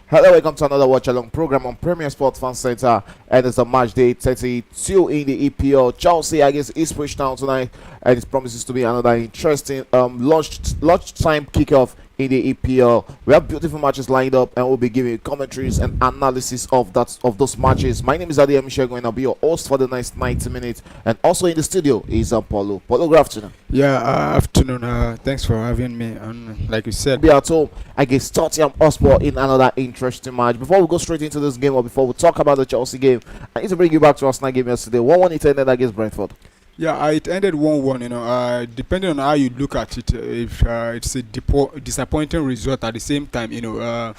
Hello, welcome to another Watchalong program on Premier Sports Fan Center, and it's a match day 32 in the EPL. Chelsea against Ipswich Town tonight, and it promises to be another interesting lunchtime kickoff in the EPL. We have beautiful matches lined up, and we'll be giving you commentaries and analysis of those matches. My name is Adi Emishego, and I'll be your host for the next 90 minutes. And also in the studio is Paulo. Paulo, good afternoon. Yeah, afternoon. Thanks for having me. And like you said, Be at home against Tottenham Hotspur in another interesting match. Before we go straight into this game, or before we talk about the Chelsea game, I need to bring you back to Arsenal game yesterday. 1-1 it ended against Brentford. yeah, it ended 1-1. Depending on how you look at it, if it's a disappointing result at the same time, yeah,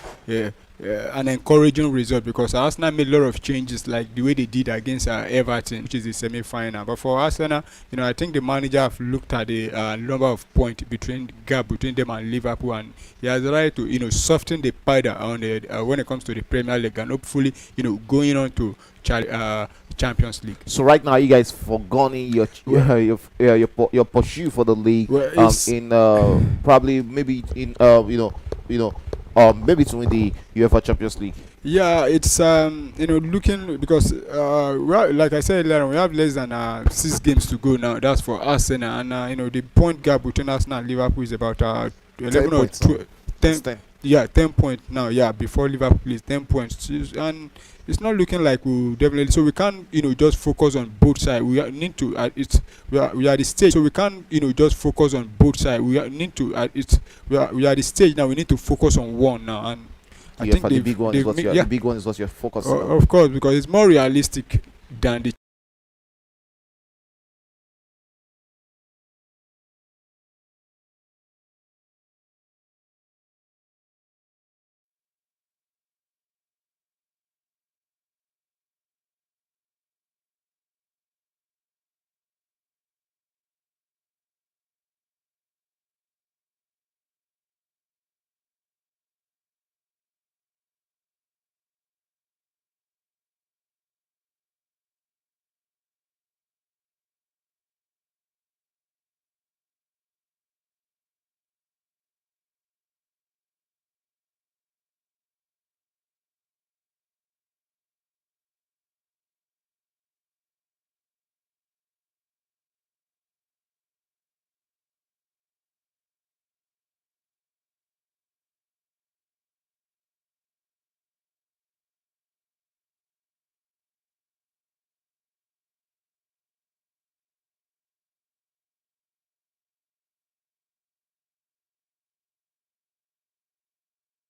an encouraging result because Arsenal made a lot of changes like the way they did against Everton, which is the semi-final. But for Arsenal, I think the manager have looked at the number of points gap between them and Liverpool, and he has tried to soften the pie on the when it comes to the Premier League, and hopefully going on to Champions League. So right now, you guys forgone your pursuit for the league. Well, it's In probably maybe in maybe to win the UEFA Champions League. Yeah, it's looking because like I said earlier, we have less than 6 games to go now. That's for Arsenal, and the point gap between Arsenal and Liverpool is about 11 or points now. 10. It's 10. Yeah, 10 points now. Yeah, before Liverpool is 10 points, and it's not looking like we definitely. So we can't just focus on both sides. Need to we are at the stage. So we can't just focus on both sides. Need to we are at the stage now. We need to focus on one now, and I think the big one is what yeah, the big one is what you're focusing on. of course, because it's more realistic than the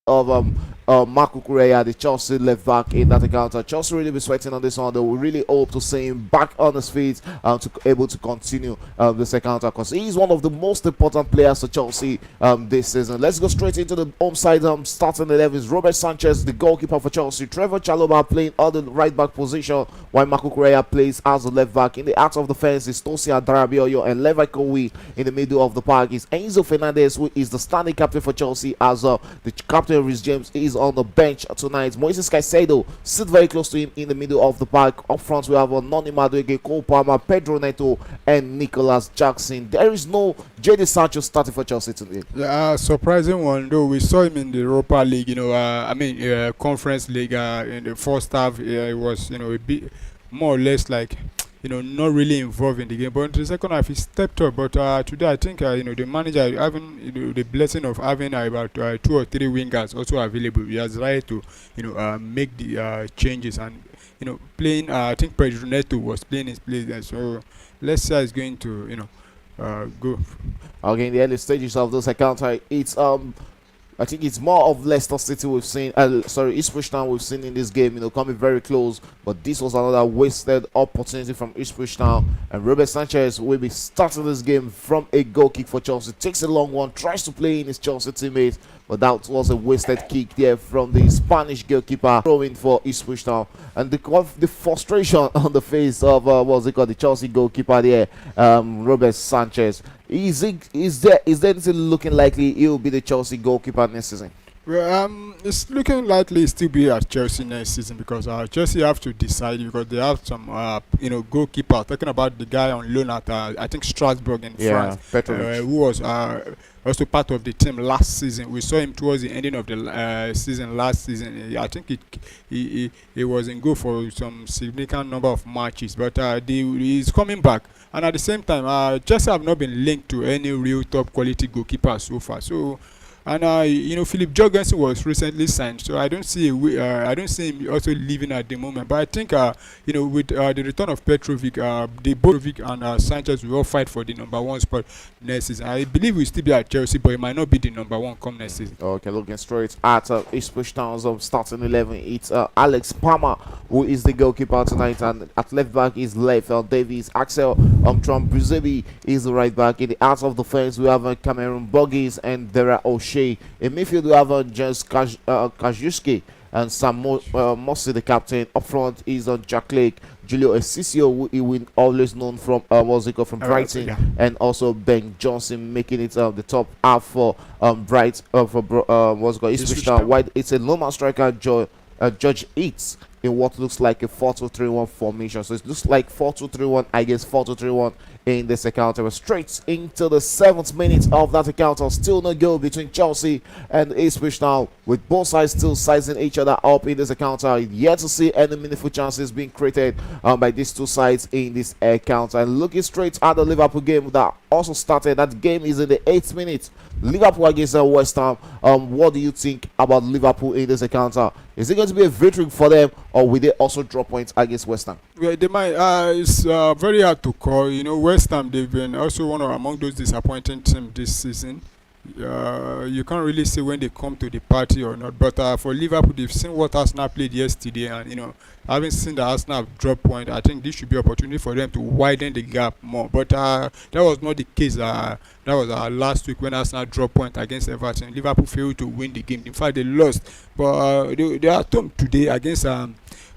Of Marco Correa, the Chelsea left back in that encounter. Chelsea really be sweating on this one. They will really hope to see him back on his feet to able to continue this encounter because he's one of the most important players for Chelsea this season. Let's go straight into the home side starting 11. Robert Sanchez, the goalkeeper for Chelsea. Trevor Chalobah playing on the right back position while Marco Correa plays as a left back. In the act of defense is Tosin Adarabioyo and Levi Kowi. In the middle of the park is Enzo Fernandez, who is the standing captain for Chelsea, as the captain Rhys James is on the bench tonight. Moises Caicedo sit very close to him in the middle of the park. Up front we have Noni Madueke, Cole Palmer, Pedro Neto and Nicholas Jackson. There is no JD Sancho starting for Chelsea today. yeah, surprising one though. We saw him in the Europa League, Conference League. In the first half, it was a bit more or less like not really involved in the game. But in the second half, he stepped up. But today, I think the manager having the blessing of having about 2 or 3 wingers also available. He has right to make the changes and playing. I think Pedro Neto was playing his place there. So let's say it's going to go. Okay, in the early stages of this encounter, it's I think it's more of Leicester City we've seen. Ipswich Town we've seen in this game. Coming very close, but this was another wasted opportunity from Ipswich Town. And Robert Sanchez will be starting this game from a goal kick for Chelsea. Takes a long one, tries to play in his Chelsea teammate, but that was a wasted kick there from the Spanish goalkeeper throwing for Ipswich Town. And the frustration on the face of the Chelsea goalkeeper there, Robert Sanchez. Is there anything looking likely he will be the Chelsea goalkeeper next season? Well, it's looking likely still be at Chelsea next season because Chelsea have to decide because they have some, goalkeeper. Talking about the guy on loan at I think Strasbourg in Yeah, France, Petrovic. who was also part of the team last season. We saw him towards the ending of the season last season. I think he was in goal for some significant number of matches, but he's coming back. And at the same time, Chelsea have not been linked to any real top quality goalkeeper so far. So and Philip Jorgensen was recently signed, so I don't see I don't see him also leaving at the moment. But I think with the return of Petrovic, they both Petrovic and Sanchez will all fight for the number one spot next season. I believe we'll still be at Chelsea, but it might not be the number one come next season. Okay, looking straight at Ipswich Town's starting 11. It's Alex Palmer who is the goalkeeper tonight, and at left back is Leifel Davies. Axel Trump Bruzebi is the right back. In the out of defense, we have Cameron Boggies and Dera O'Shea. In midfield, we have Jens Kajuski and Sam Mossy, the captain. Up front is Jack Lake, Julio Escisio, who we always known from from Brighton, Yeah. and also Ben Johnson making it the top half for Ipswich Town. Town. White, it's a normal striker, Judge Eats, in what looks like a 4-2-3-1 formation. So it looks like 4-2-3-1 against 4-2-3-1 in this encounter. We're straight into the 7th minute of that encounter. Still no goal between Chelsea and Ipswich Town, with both sides still sizing each other up in this encounter. Yet to see any meaningful chances being created by these two sides in this encounter. And looking straight at the Liverpool game that also started. That game is in the 8th minute. Liverpool against West Ham. What do you think about Liverpool in this encounter? Is it going to be a victory for them, or will they also drop points against West Ham? Well, they might. It's very hard to call. West Ham, they've been also among those disappointing teams this season. You can't really say when they come to the party or not. But for Liverpool, they've seen what Arsenal played yesterday, and having seen the Arsenal drop point, I think this should be opportunity for them to widen the gap more. But that was not the case. That was last week when Arsenal dropped point against Everton. Liverpool failed to win the game. In fact, they lost. But they are at home today against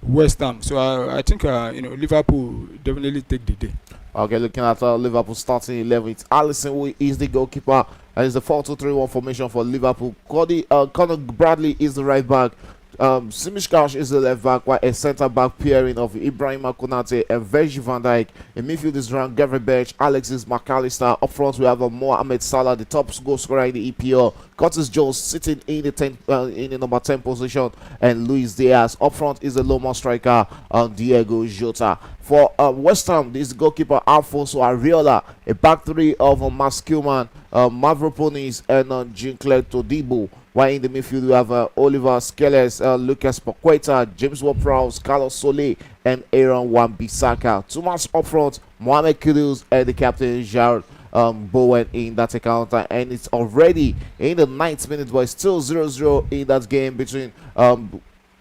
West Ham. So I think Liverpool definitely take the day. Okay, looking at Liverpool starting 11, it's Alisson who is the goalkeeper, and it's the 4-2-3-1 formation for Liverpool. Conor Bradley is the right back. Simishkash is the left back, while a centre back pairing of Ibrahima Konate and Virgil van Dijk. In midfield is Ryan Gravenberch, Alexis McAllister. Up front we have Mohamed Salah, the top goal scorer in the EPL. Curtis Jones sitting in the number 10 position, and Luis Diaz. Up front is the Loma striker, Diego Jota. For West Ham, this is goalkeeper Alfonso Areola, a back three of Mas Kilman, Mavropanos, and Jean-Claude Todibo. While in the midfield, we have Oliver Skeles, Lucas Paqueta, James Ward-Prowse, Carlos Solé, and Aaron Wan-Bissaka. Two months up front, Mohamed Kudus and the captain, Jared Bowen in that encounter. And it's already in the 9th minute, but it's still 0-0 in that game between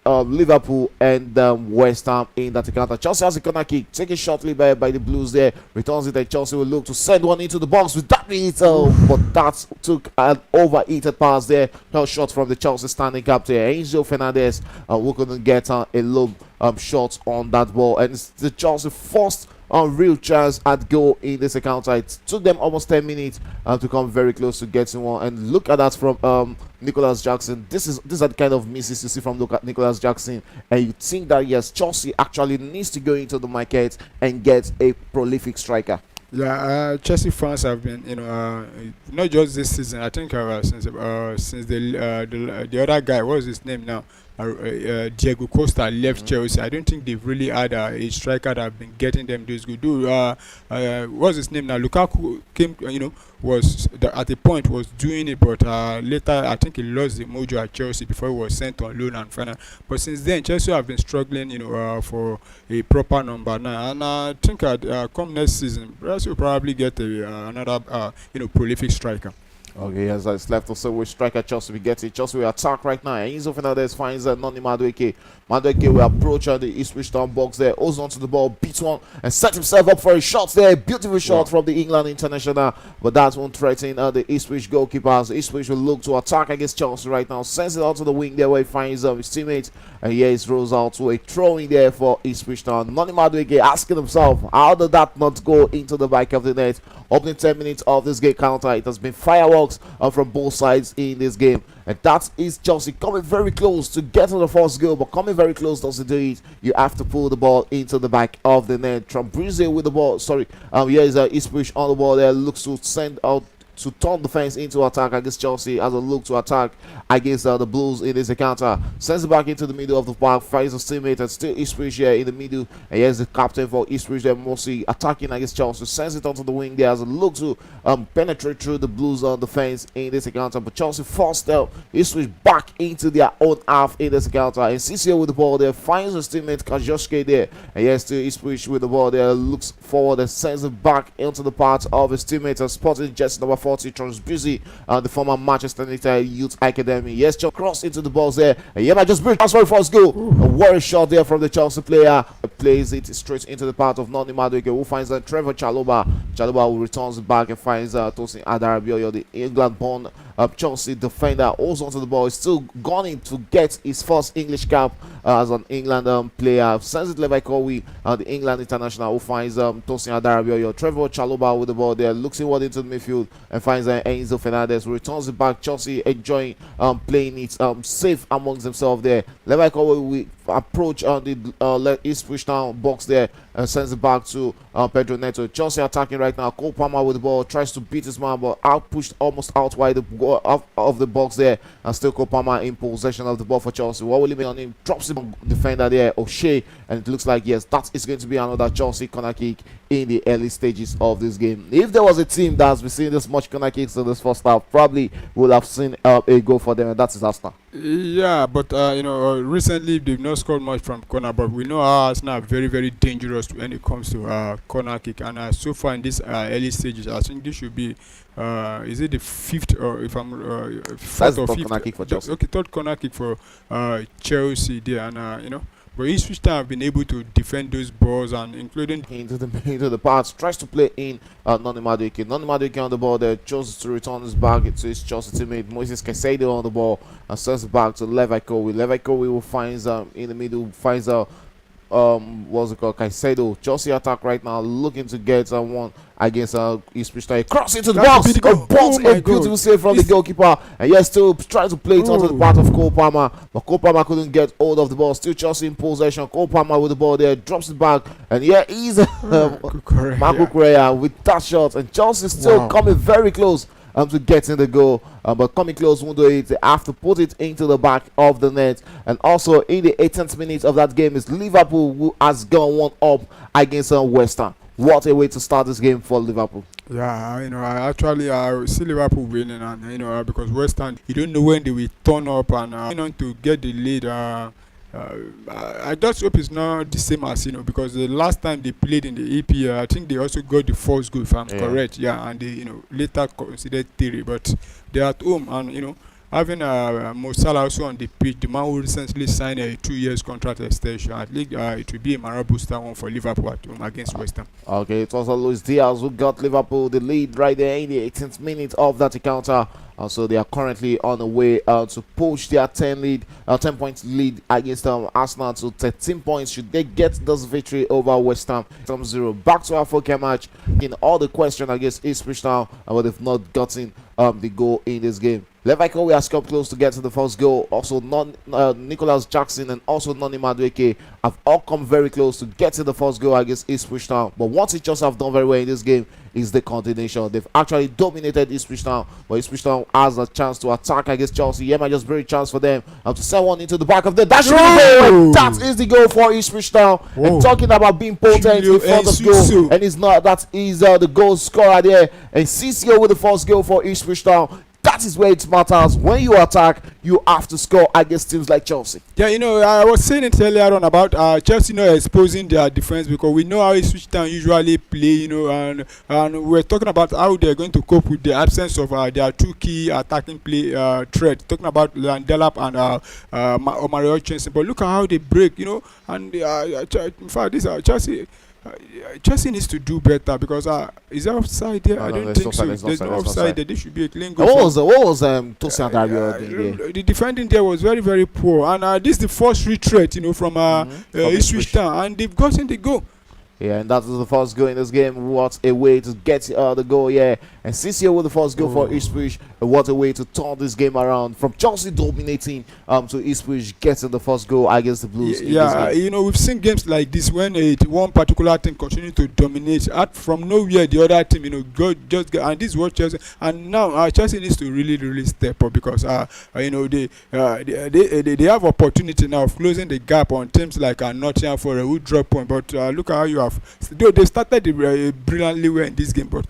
Liverpool and West Ham in that encounter. Chelsea has a corner kick taken shortly by the Blues there. Returns it, and Chelsea will look to send one into the box with that but that took an overheated pass there. No shot from the Chelsea standing captain Enzo Fernandez, who couldn't get a low shot on that ball. And it's the Chelsea first real chance at goal in this encounter. It took them almost 10 minutes to come very close to getting one. And look at that from Nicholas Jackson. These are the kind of misses you see from Nicholas Jackson, and you think that yes, Chelsea actually needs to go into the market and get a prolific striker. Yeah, Chelsea fans have been, not just this season. I think since the other guy, what was his name now? Diego Costa left Chelsea. I don't think they've really had a striker that have been getting them those good. What's his name now? Lukaku came, at a point was doing it, but later I think he lost the mojo at Chelsea before he was sent on loan and final. But since then, Chelsea have been struggling, for a proper number 9. And I think come next season, Chelsea will probably get another, prolific striker. Okay, yes, it's left to say which striker Chelsea will get it. Chelsea will attack right now. Enzo Fernandez finds Noni Madueke. Madueke will approach the Ipswich Town box there. Holds onto the ball, beats one, and set himself up for a shot there. Beautiful shot from the England international. But that won't threaten the Ipswich goalkeepers. Ipswich will look to attack against Chelsea right now. Sends it out to the wing there where he finds his teammate. And here he rolls out to a throw in there for Ipswich Town. Noni Madueke asking himself, how did that not go into the back of the net? Opening 10 minutes of this game counter. It has been fireworks from both sides in this game. and that is Chelsea coming very close to get to the first goal, but coming very close doesn't do it. You have to pull the ball into the back of the net. Trambrizzi with the ball. Sorry, here is Ipswich on the ball there, looks to send out to turn the fence into attack against Chelsea as a look to attack against the Blues in this encounter. Sends it back into the middle of the park, finds a teammate, and still Ipswich here in the middle. And here's the captain for Ipswich there, mostly attacking against Chelsea. Sends it onto the wing there as a look to penetrate through the Blues on the fence in this encounter. But Chelsea forced out Ipswich back into their own half in this encounter. And Ciccio with the ball there, finds his teammate Kajoske there. And here's still Ipswich with the ball there, looks forward and sends it back into the part of his teammate and spotting just number 40, Trambrizzi, the former Manchester United Youth Academy. Yes, Chelsea cross into the balls there. And Yema just brings transfer for his goal. A worry shot there from the Chelsea player. Plays it straight into the part of Noni Madueke, who finds Trevor Chalobah. Chalobah who returns it back and finds Tosin Adarabioyo, the England-born Chelsea defender. Also onto the ball. He's still gunning to get his first English cap as an England player. Sends it Levi Kowi, the England international, who finds Tosin Adarabioyo. Trevor Chalobah with the ball there, looks inward into the midfield and finds Enzo Fernandez, who returns it back. Chelsea enjoying playing it safe amongst themselves there. Levi Kowi we approach the Ipswich Town box there and sends it back to Pedro Neto. Chelsea attacking right now. Cole Palmer with the ball, tries to beat his man, but out pushed almost out wide of the box there, and still Cole Palmer in possession of the ball for Chelsea. What will he make on him? Drops him on defender there, O'Shea, and it looks like yes, that is going to be another Chelsea corner kick in the early stages of this game. If there was a team that's been seeing this much corner kicks in this first half, probably would have seen a goal for them, and that's Arsenal. Yeah, but recently they've not scored much from corner, but we know how Arsenal are very, very dangerous when it comes to corner kick. And so far in this early stages, I think this should be is it the fifth or if I'm fourth or fifth corner kick for Chelsea. Okay, third corner kick for Chelsea there, and but Ipswich Town have been able to defend those balls, and including into the parts, tries to play in Noni Madueke. Noni Madueke on the ball there, chooses to return his back to his Chelsea teammate Moises Caicedo on the ball and sends it back to Levi Kowi. Levi Kowi who finds in the middle, finds what's it called, Caicedo. Chelsea attack right now, looking to get one against Ipswich Town. Cross into the box, a beautiful save from the goalkeeper, and yes, still trying to play it onto the part of Cole Palmer, but Cole Palmer couldn't get hold of the ball. Still Chelsea in possession. Cole Palmer with the ball there, drops it back, and yeah, he's Marco Correa with that shot, and Chelsea still coming very close to getting the goal, but coming close won't do it. They have to put it into the back of the net. And also in the 18th minute of that game is Liverpool, who has gone one up against West Ham. What a way to start this game for Liverpool. Yeah, I see Liverpool winning, and because West Ham, you don't know when they will turn up and to get the lead. I just hope it's not the same as because the last time they played in the EPL, I think they also got the first goal if I'm correct. Yeah, and they later considered 3, but they're at home, and having Mo Salah also on the pitch, the man who recently signed a 2 year contract extension. I think it will be a morale booster one for Liverpool at home against West Ham. Okay, it was Luis Diaz who got Liverpool the lead right there in the 18th minute of that encounter. So they are currently on the way to push their 10 points lead against Arsenal to 13 points. Should they get this victory over West Ham? 0. Back to our forecast match. In all the question against Ipswich Town, but they've not gotten the goal in this game. Levi Kowi has come close to get to the first goal. Also, Nicholas Jackson and also Noni Madueke have all come very close to getting the first goal against Ipswich Town. But what it just have done very well in this game is the continuation. They've actually dominated Ipswich Town, but Ipswich Town has a chance to attack against Chelsea. Yeah, might just very chance for them to send one into the back of the dash. That is the goal for Ipswich Town. And talking about being potent in front of goal, and it's not. That is the goal scorer there, and Ciccio with the first goal for Ipswich Town. That is where it matters. When you attack, you have to score against teams like Chelsea. Yeah, I was saying it earlier on about Chelsea not exposing their defense, because we know how Ipswich Town usually play, and we're talking about how they're going to cope with the absence of their two key attacking play threats. Talking about Landelap and Omari Hutchinson, but look at how they break, and in fact, this Chelsea. Chelsea needs to do better, because is there offside there? I don't think so. There's no offside there. There should be a clean goal. What was Tosin Adarabioyo? The defending there was very, very poor, and this is the first retreat, from Ipswich Town, and they've gotten the goal. Yeah, and that was the first goal in this game. What a way to get the goal, yeah. And Ciccio with the first goal for Ipswich. what a way to turn this game around from Chelsea dominating to Ipswich getting the first goal against the Blues in this Yeah, game. we've seen games like this when one particular team continue to dominate out from nowhere. The other team, just get, and this is what Chelsea. And now Chelsea needs to really, really step up because they have opportunity now of closing the gap on teams like Nottingham Forest who drop point. But look at how you have. Though they started brilliantly well in this game, but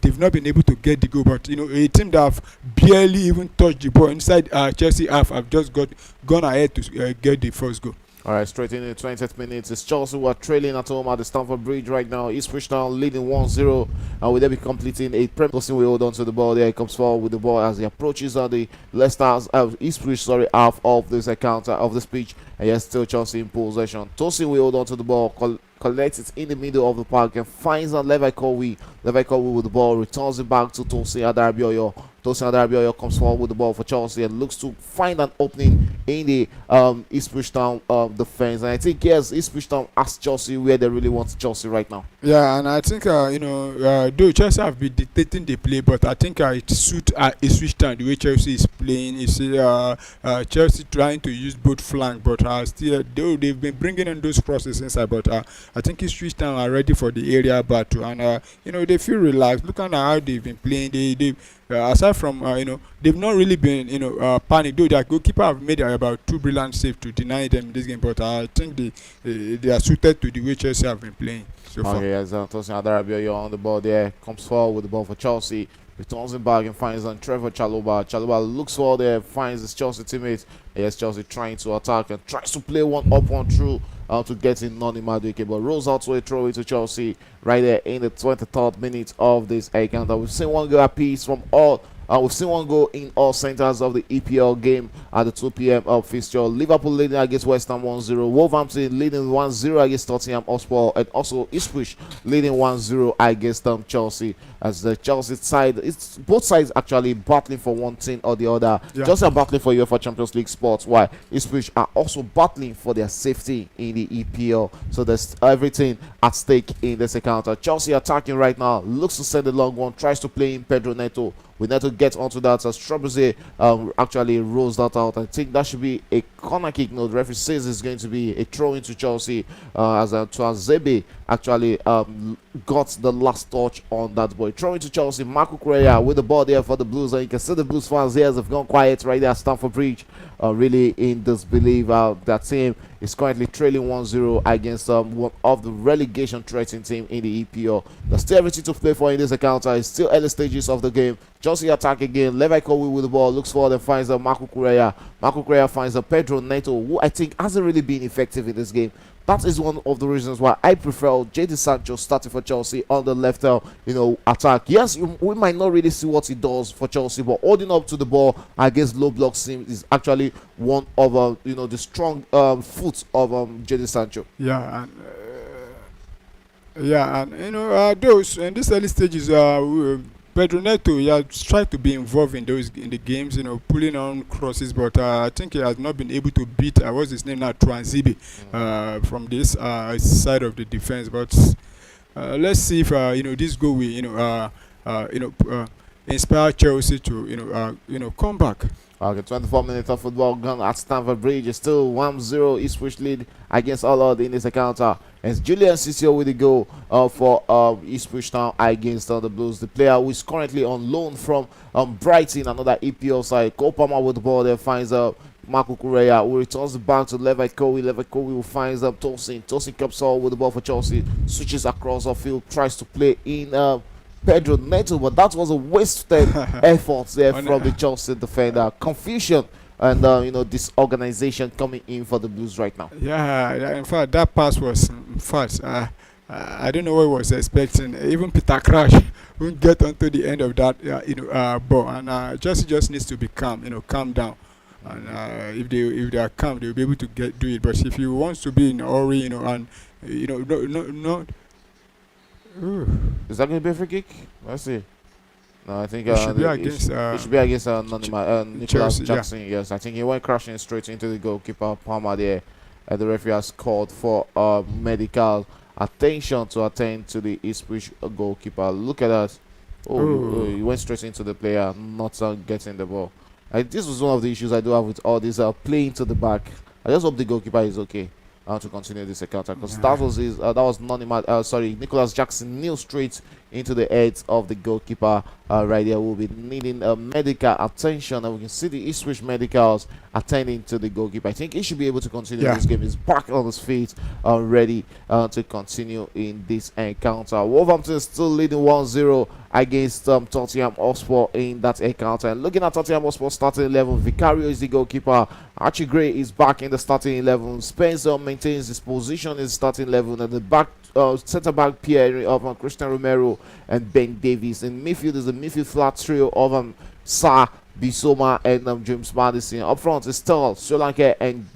they've not been able to get the goal. But a team that have barely even touched the ball inside Chelsea half have just gone ahead to get the first goal. All right, straight in the 20th minute. It's Chelsea who are trailing at home at the Stamford Bridge right now. Ipswich Town leading 1-0. And will they be completing a Premier League? Will hold on to the ball there. He comes forward with the ball as he approaches the Ipswich half of this encounter of this pitch. And yes, still Chelsea in possession. Tosin will hold on to the ball. Collects it in the middle of the park and finds a Levi Kowi. Levi Kowi with the ball returns it back to Tosin Adarabioyo. Tosin Adarabioyo comes forward with the ball for Chelsea and looks to find an opening in the Ipswich Town defense. And I think yes, Ipswich Town asked Chelsea where they really want Chelsea right now. Yeah, and I think though Chelsea have been dictating the play, but I think it suits Ipswich Town the way Chelsea is playing. You see, Chelsea trying to use both flank, but still though they've been bringing in those crosses inside, but I think Ipswich Town are ready for the area battle, and they feel relaxed. Look at how they've been playing. They aside from they've not really been panicked. Though their goalkeeper have made about 2 brilliant saves to deny them in this game, but I think they are suited to the way Chelsea have been playing so far. Okay, as Tosin Adarabioyo on the ball there, comes forward with the ball for Chelsea. Returns it back and finds on Trevor Chalobah. Chalobah looks forward there, finds his Chelsea teammates. Yes, Chelsea trying to attack and tries to play one up, one through to get in Noni Madueke, but rolls out to a throw into Chelsea right there in the 23rd minute of this encounter. We've seen one goal apiece from all. We've seen one goal in all centers of the EPL game at the 2 p.m. fixture. Liverpool leading against West Ham 1-0. Wolverhampton leading 1-0 against Tottenham Hotspur. And also Ipswich leading 1-0 against Chelsea. As the Chelsea side, it's both sides actually battling for one thing or the other. Yeah. Chelsea are battling for UEFA Champions League spots, while Ipswich are also battling for their safety in the EPL. So there's everything at stake in this encounter. Chelsea attacking right now. Looks to send the long one. Tries to play in Pedro Neto. We need to get onto that as Strobose actually rolls that out. I think that should be a corner kick. No, the referee says it's going to be a throw into Chelsea as Tuazebe actually got the last touch on that boy. Throw into Chelsea. Marco Correa with the ball there for the Blues. And you can see the Blues fans here have gone quiet right there at Stamford Bridge. Really in disbelief. That team is currently trailing 1-0 against one of the relegation threatening team in the EPL. There's still everything to play for in this encounter. It's still early stages of the game. Chelsea attack again. Levi Kowi with the ball. Looks forward and finds Marco Correa. Marco Correa finds Pedro Neto, who I think hasn't really been effective in this game. That is one of the reasons why I prefer Jadon Sancho starting for Chelsea on the left attack. Yes, we might not really see what he does for Chelsea, but holding up to the ball against low block teams is actually one of the strong foot of Jadon Sancho. Yeah, and those in these early stages, Pedro Neto, he has tried to be involved in the games, pulling on crosses, but I think he has not been able to beat what's his name now, Tuanzebe, from this side of the defense. But let's see if this goal will inspire Chelsea to come back. Okay, 24 minutes of football gone at Stamford Bridge. It's still 1-0 Ipswich lead against Allard in this encounter. It's Julian Sissio with the goal for Ipswich Town against the Blues. The player who is currently on loan from Brighton, another EPL side. Cole Palmer with the ball there finds Marco Correa, who returns the back to Levi Kowi. Levi Kowi who finds Tosin. Tosin comes out with the ball for Chelsea. Switches across the field, tries to play in Pedro Neto, but that was a wasted effort there from the Chelsea defender. Confusion and disorganization coming in for the Blues right now. Yeah, in fact, that pass was fast. I don't know what he was expecting. Even Peter Crouch won't get onto the end of that ball, and Chelsea just needs to be calm. Calm down. And if they are calm, they'll be able to do it. But if he wants to be in a hurry, and no. Is that going to be a free kick? Let's see. No, I think it should be against. It should be against Nicholas Chelsea, Jackson. Yeah. Yes, I think he went crashing straight into the goalkeeper Palmer there. And the referee has called for medical attention to attend to the Ipswich goalkeeper. Look at that. He went straight into the player, not getting the ball. This was one of the issues I do have with all this playing to the back. I just hope the goalkeeper is okay to continue this encounter, because that was Nicholas Jackson kneeled straight into the heads of the goalkeeper right there. We'll be needing medical attention, and we can see the Ipswich medicals attending to the goalkeeper. I think he should be able to continue this game. He's back on his feet, ready to continue in this encounter. Wolverhampton is still leading 1-0 against Tottenham Hotspur in that encounter. And looking at Tottenham Hotspur starting 11, Vicario is the goalkeeper. Archie Gray is back in the starting 11. Spencer maintains his position in the starting 11, and the back centre back Pierre of Christian Romero and Ben Davies. In midfield is the midfield flat trio of Sa, Bisoma, and James Madison. Up front is Stel, Solanke, and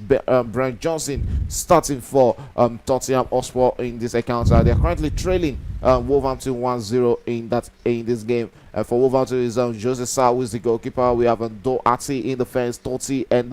Brian Johnson starting for Tottenham Hotspur in this encounter. They are currently trailing Wolverhampton 1-0 in this game. For Wolverhampton is Jose Sa, who is the goalkeeper. We have Doherty in the fence, Totti, and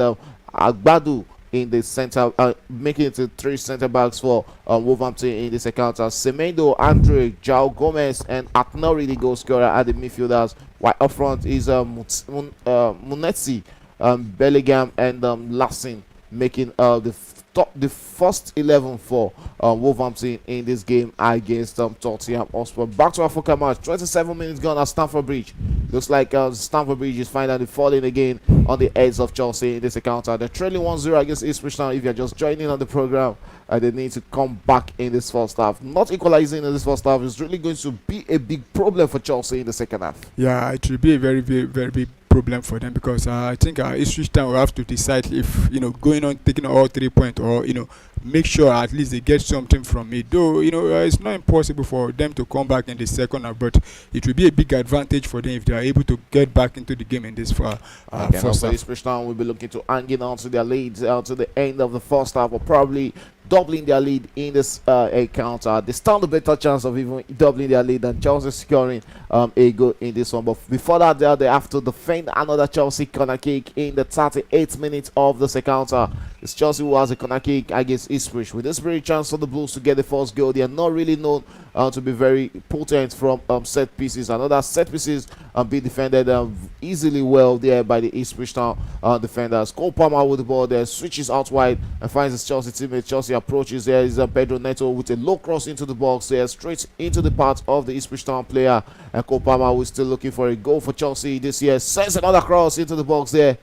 Agbadu in the center, making it to 3 centre backs for Wolverhampton in this encounter. Semedo, Andre, João Gomez, and Atnori, the goal scorer, at the midfielders. While up front is Munetsi, Bellingham, and Lassin, making the first 11 for Wolverhampton in this game against Tottenham Hotspur. Back to our Africa match. 27 minutes gone at Stamford Bridge. Looks like Stamford Bridge is finally falling again on the heads of Chelsea in this encounter. They're trailing 1-0 against Ipswich Town. If you're just joining on the program, they need to come back in this first half. Not equalizing in this first half is really going to be a big problem for Chelsea in the second half. Yeah, it will be a very, very, very big problem for them, because I think Ipswich Town will have to decide if going on taking all 3 points, or make sure at least they get something from it. Though it's not impossible for them to come back in the second half, but it will be a big advantage for them if they are able to get back into the game in this first half. Ipswich Town will be looking to hanging on to their leads to the end of the first half, or probably doubling their lead in this encounter. They stand a better chance of even doubling their lead than Chelsea securing a goal in this one. But before that, they have to defend another Chelsea corner kick in the 38th minute of this encounter. It's Chelsea who has a corner kick against Ipswich. With this very chance for the Blues to get the first goal, they are not really known to be very potent from set pieces. Another set pieces be defended easily well there by the Ipswich Town defenders. Cole Palmer with the ball there, switches out wide and finds his Chelsea teammate. Chelsea approaches. There is Pedro Neto with a low cross into the box there, straight into the path of the Ipswich Town player. And Cole Palmer, who is still looking for a goal for Chelsea this year, sends another cross into the box there.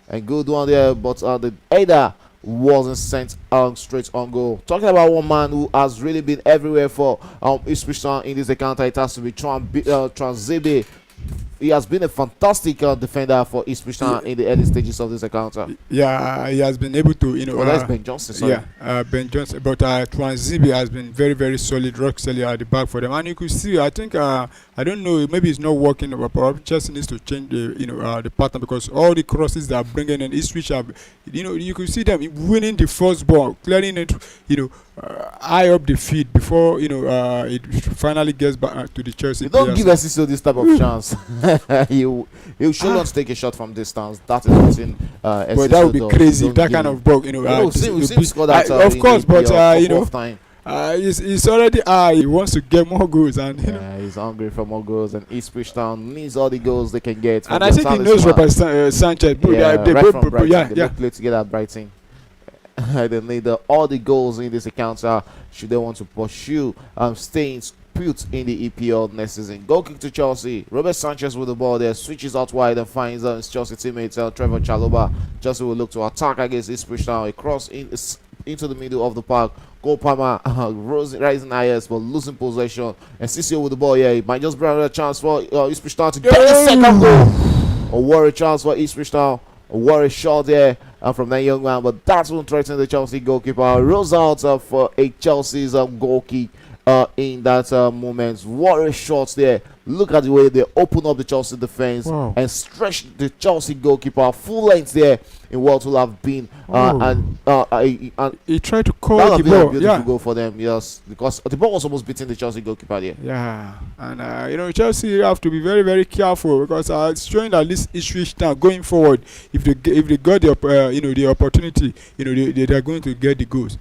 And good one there, but the header wasn't sent straight on goal. Talking about one man who has really been everywhere for Ipswich Town in this encounter, it has to be Tranzebe. He has been a fantastic defender for Ipswich Town in the early stages of this encounter. Yeah, he has been able to, that's Ben Johnson, sorry. Yeah, Ben Johnson. But Tranzibi has been very, very solid, rock solid at the back for them. And you could see, I think, I don't know, maybe it's not working, but probably Chelsea needs to change the pattern, because all the crosses that are bringing in Ipswich have, you could see them winning the first ball, clearing it, high up the field before, it finally gets back to the Chelsea. You don't give Essiso this type of chance. He'll surely want to take a shot from distance. That is what's in but that would be crazy if that kind of ball, we've seen score that of course, but time. He's already he wants to get more goals, and he's hungry for more goals, and Ipswich Town needs all the goals they can get. And I think he knows Robert Sanchez. They both play together at Brighton. They need all the goals in this encounter should they want to pursue staying put in the EPL next season. Goal kick to Chelsea. Robert Sanchez with the ball there, switches out wide and finds his Chelsea teammate Trevor Chalobah. Chelsea will look to attack against Ipswich Town. A cross into the middle of the park. Cole Palmer rising highest but losing possession. And Sissio with the ball here. He might just bring another chance for Ipswich Town to get the second goal. A worry chance for Ipswich Town. A worry shot there from that young man, but that won't threaten the Chelsea goalkeeper. Rolls out for a Chelsea's goal kick in that moment. What a shot there. Look at the way they open up the Chelsea defense and stretch the Chelsea goalkeeper full length there in what will have been and he tried to call the ball. Beautiful goal for them, yes, because the ball was almost beating the Chelsea goalkeeper there. Yeah, and Chelsea have to be very, very careful, because it's showing that this Ipswich Town going forward, if they got the the opportunity, they are going to get the goals.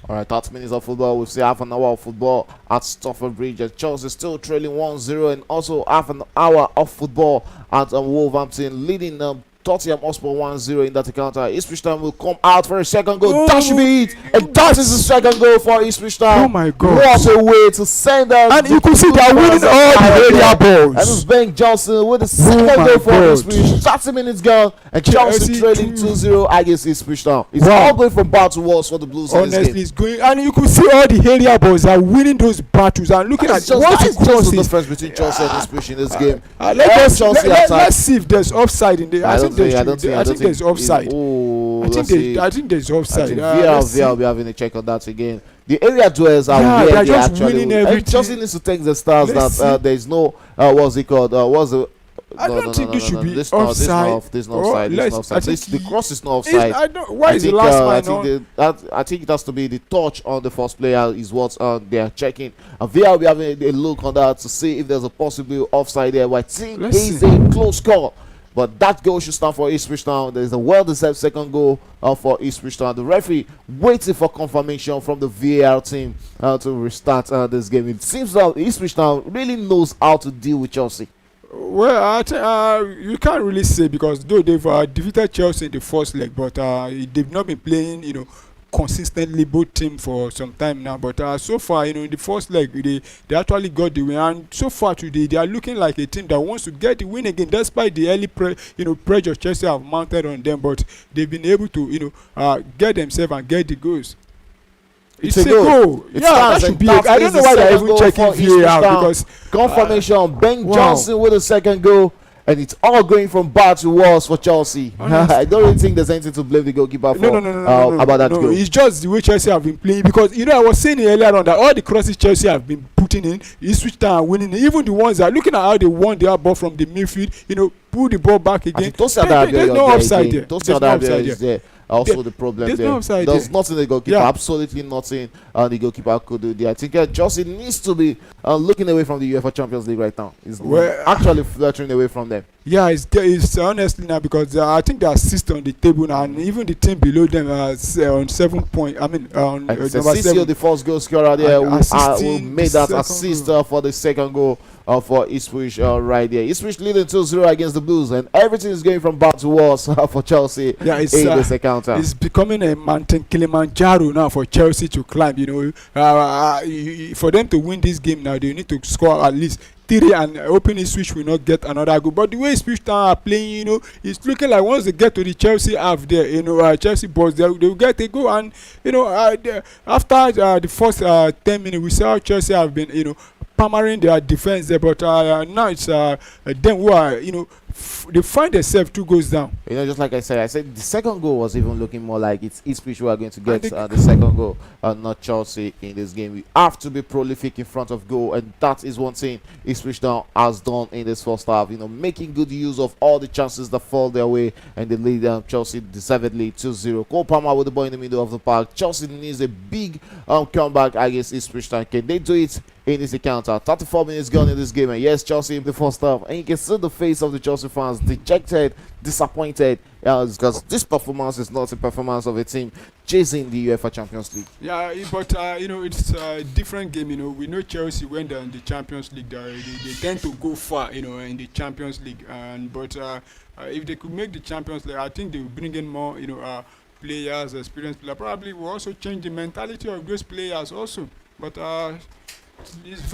All right, 30 minutes of football. We've seen half an hour of football at Stamford Bridge. And Chelsea still trailing 1-0, and also half an hour of football at Wolverhampton, leading Tottenham Hotspur 1-0 in that encounter. Ipswich Town will come out for a second goal. Oh, That should be it. And that is the second goal for Ipswich Town. Oh my God. What a way to send them. And you can see they're winning all the area balls. And it's Ben Johnson with the second goal for Ipswich. 30 minutes gone. And Chelsea trailing 2-0 against Ipswich Town. It's all going from bad to worse for the Blues. Honestly, it's going. And you can see all the area balls are winning those battles. And looking at what is just the difference between Chelsea and Ipswich in this game. Let's see if there's offside in there. I think there's offside. I think there's offside. VAR will be having a check on that again. The area dwellers are where they actually winning everything. Chelsea needs to thank the stars that there is no what's it called? I don't think this should be offside. This is not offside. The cross is not offside. Why is the last man on? I think it has to be the touch on the first player is what they are checking. VAR will be having a look on that to see if there's a possible offside there. But I think it's a close call. But that goal should stand for Ipswich Town. There is a well-deserved second goal for Ipswich Town. The referee waiting for confirmation from the VAR team to restart this game. It seems that Ipswich Town really knows how to deal with Chelsea. Well, I think you can't really say, because though they've defeated Chelsea in the first leg, but they've not been playing, consistently, both teams, for some time now. But so far, in the first leg, they actually got the win, and so far today they are looking like a team that wants to get the win again, despite the early pressure Chelsea have mounted on them. But they've been able to get themselves and get the goals. It's a goal. That should be. I don't know why they're even checking VAR, because confirmation. Ben Johnson with a second goal. And it's all going from bad to worse for Chelsea. I don't really think there's anything to blame the goalkeeper for about that goal. It's just the way Chelsea have been playing, because I was saying earlier on that all the crosses Chelsea have been putting in, Ipswich Town winning. Even the ones that looking at how they won their ball from the midfield, pull the ball back again. There's no offside there. There's no offside there. Also the problem there. There's nothing the goalkeeper, absolutely nothing the goalkeeper could do there. I think Chelsea needs to be looking away from the UEFA Champions League right now. He's actually fluttering away from them. Yeah, it's honestly now, because I think they are sixth on the table now, and even the team below them are on 7 points. I mean, on number 7. The first goal scorer there who made that assist for the second goal for Ipswich right there. Ipswich leading 2-0 against the Blues, and everything is going from bad to worse for Chelsea in this encounter. It's becoming a mountain Kilimanjaro now for Chelsea to climb. For them to win this game now, they need to score at least 3, and hoping Ipswich will not get another goal. But the way Ipswich Town are playing, it's looking like once they get to the Chelsea half there, Chelsea boys, they will get a goal. And after the first 10 minutes, we saw how Chelsea have been, hammering their defense there, but now it's them who are, they find themselves 2 goals down. Just like I said the second goal was even looking more like it's Ipswich who are going to get the second goal, not Chelsea in this game. We have to be prolific in front of goal, and that is one thing Ipswich now has done in this first half. Making good use of all the chances that fall their way, and they lead Chelsea deservedly 2-0. Cole Palmer with the ball in the middle of the park. Chelsea needs a big comeback against Ipswich Town. Can they do it in this encounter? 34 minutes gone in this game, and yes, Chelsea in the first half, and you can see the face of the Chelsea fans, dejected, disappointed, because this performance is not a performance of a team chasing the UEFA Champions League. Yeah, but it's a different game. We know Chelsea when they're in the Champions League, they tend to go far, in the Champions League, but if they could make the Champions League, I think they will bring in more, players, experienced players. Probably will also change the mentality of those players also. But it's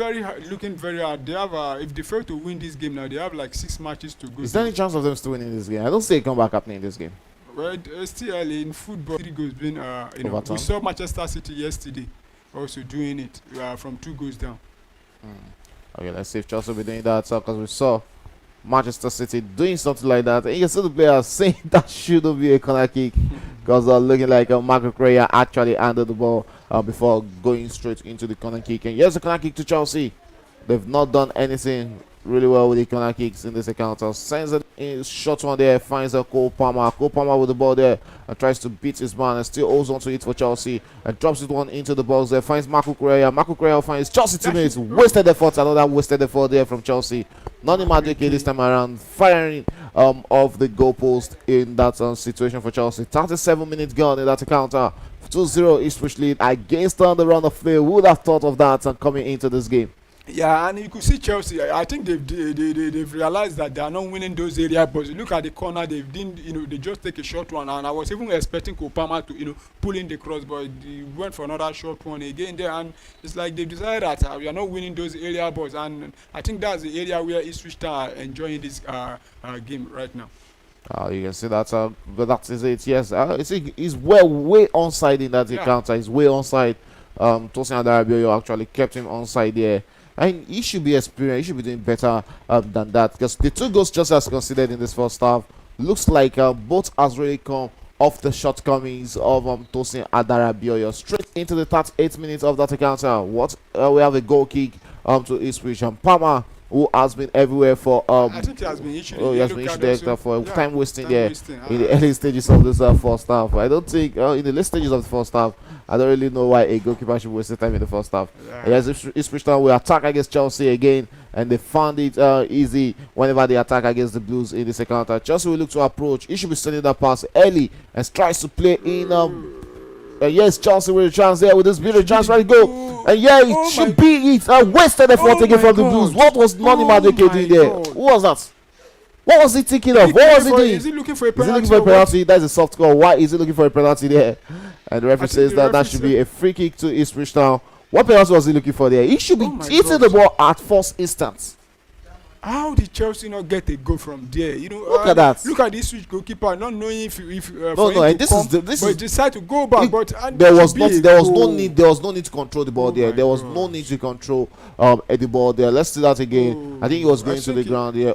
looking very hard. They have if they fail to win this game now, they have like 6 matches to go. Is there any chance of them still winning this game? I don't see a comeback happening in this game. Well, it's still early in football. 3 goals being we saw Manchester City yesterday also doing it from 2 goals down. Okay, let's see if Chelsea will be doing that, because we saw Manchester City doing something like that, and you can see the players saying that shouldn't be a corner kick, because looking like Marco Correa actually handled the ball before going straight into the corner kick. And here's the corner kick to Chelsea. They've not done anything really well with the corner kicks in this encounter. Sends it in, short one there, finds a Cole Palmer. Cole Palmer with the ball there and tries to beat his man and still holds on to it for Chelsea and drops it one into the box there. Finds Marco Correa. Marco Correa finds Chelsea teammates. Wasted effort. Another wasted effort there from Chelsea. Nani Madueke this time around, firing off the goalpost in that situation for Chelsea. 37 minutes gone in that encounter. 2-0 Ipswich lead against on the run of play. Who would have thought of that and coming into this game? Yeah, and you could see Chelsea. I think they've realized that they are not winning those area balls. You look at the corner, they didn't, they just take a short one, and I was even expecting Kopama to, pull in the cross, but he went for another short one again there, and it's like they decided that we are not winning those area balls, and I think that's the area where Ipswich Town are enjoying this game right now. You can see that, but that is it. Yes, he's way onside in that encounter. He's way onside. Tosin Adarabioyo actually kept him onside there. And he should be experienced. He should be doing better than that, because the 2 goals just as considered in this first half looks like both has really come off the shortcomings of Tosin Adarabioyo. Straight into the 38 minutes of that encounter. We have a goal kick to Ipswich, and Palmer, who has been everywhere for I think he has been issued. He has been issued for time wasting there in the early stages of this first half. I don't think in the late stages of the first half, I don't really know why a goalkeeper should waste time in the first half. Yes, Ipswich Town will attack against Chelsea again, and they found it easy whenever they attack against the Blues in the second half. Chelsea will look to approach. He should be sending that pass early and tries to play in. Yes, Chelsea with a chance there with this beautiful chance, right go. And yeah, it should be it. Wasted effort taken from the Blues. What was Noni Madueke doing there? Who was that? What was he thinking of? What was he doing? Is he looking for a penalty? Is he looking for a penalty? That's a soft call. Why is he looking for a penalty there? And the referee says that should be a free kick to Ipswich Town. What penalty was he looking for there? He should be hitting the ball at first instance. How did Chelsea not get a goal from there? Look at that. Look at this Switch goalkeeper, not knowing if and this is decide to go back. But there was no need to control the ball there. There was no need to control the ball there. Let's see that again. I think he was going to the ground there.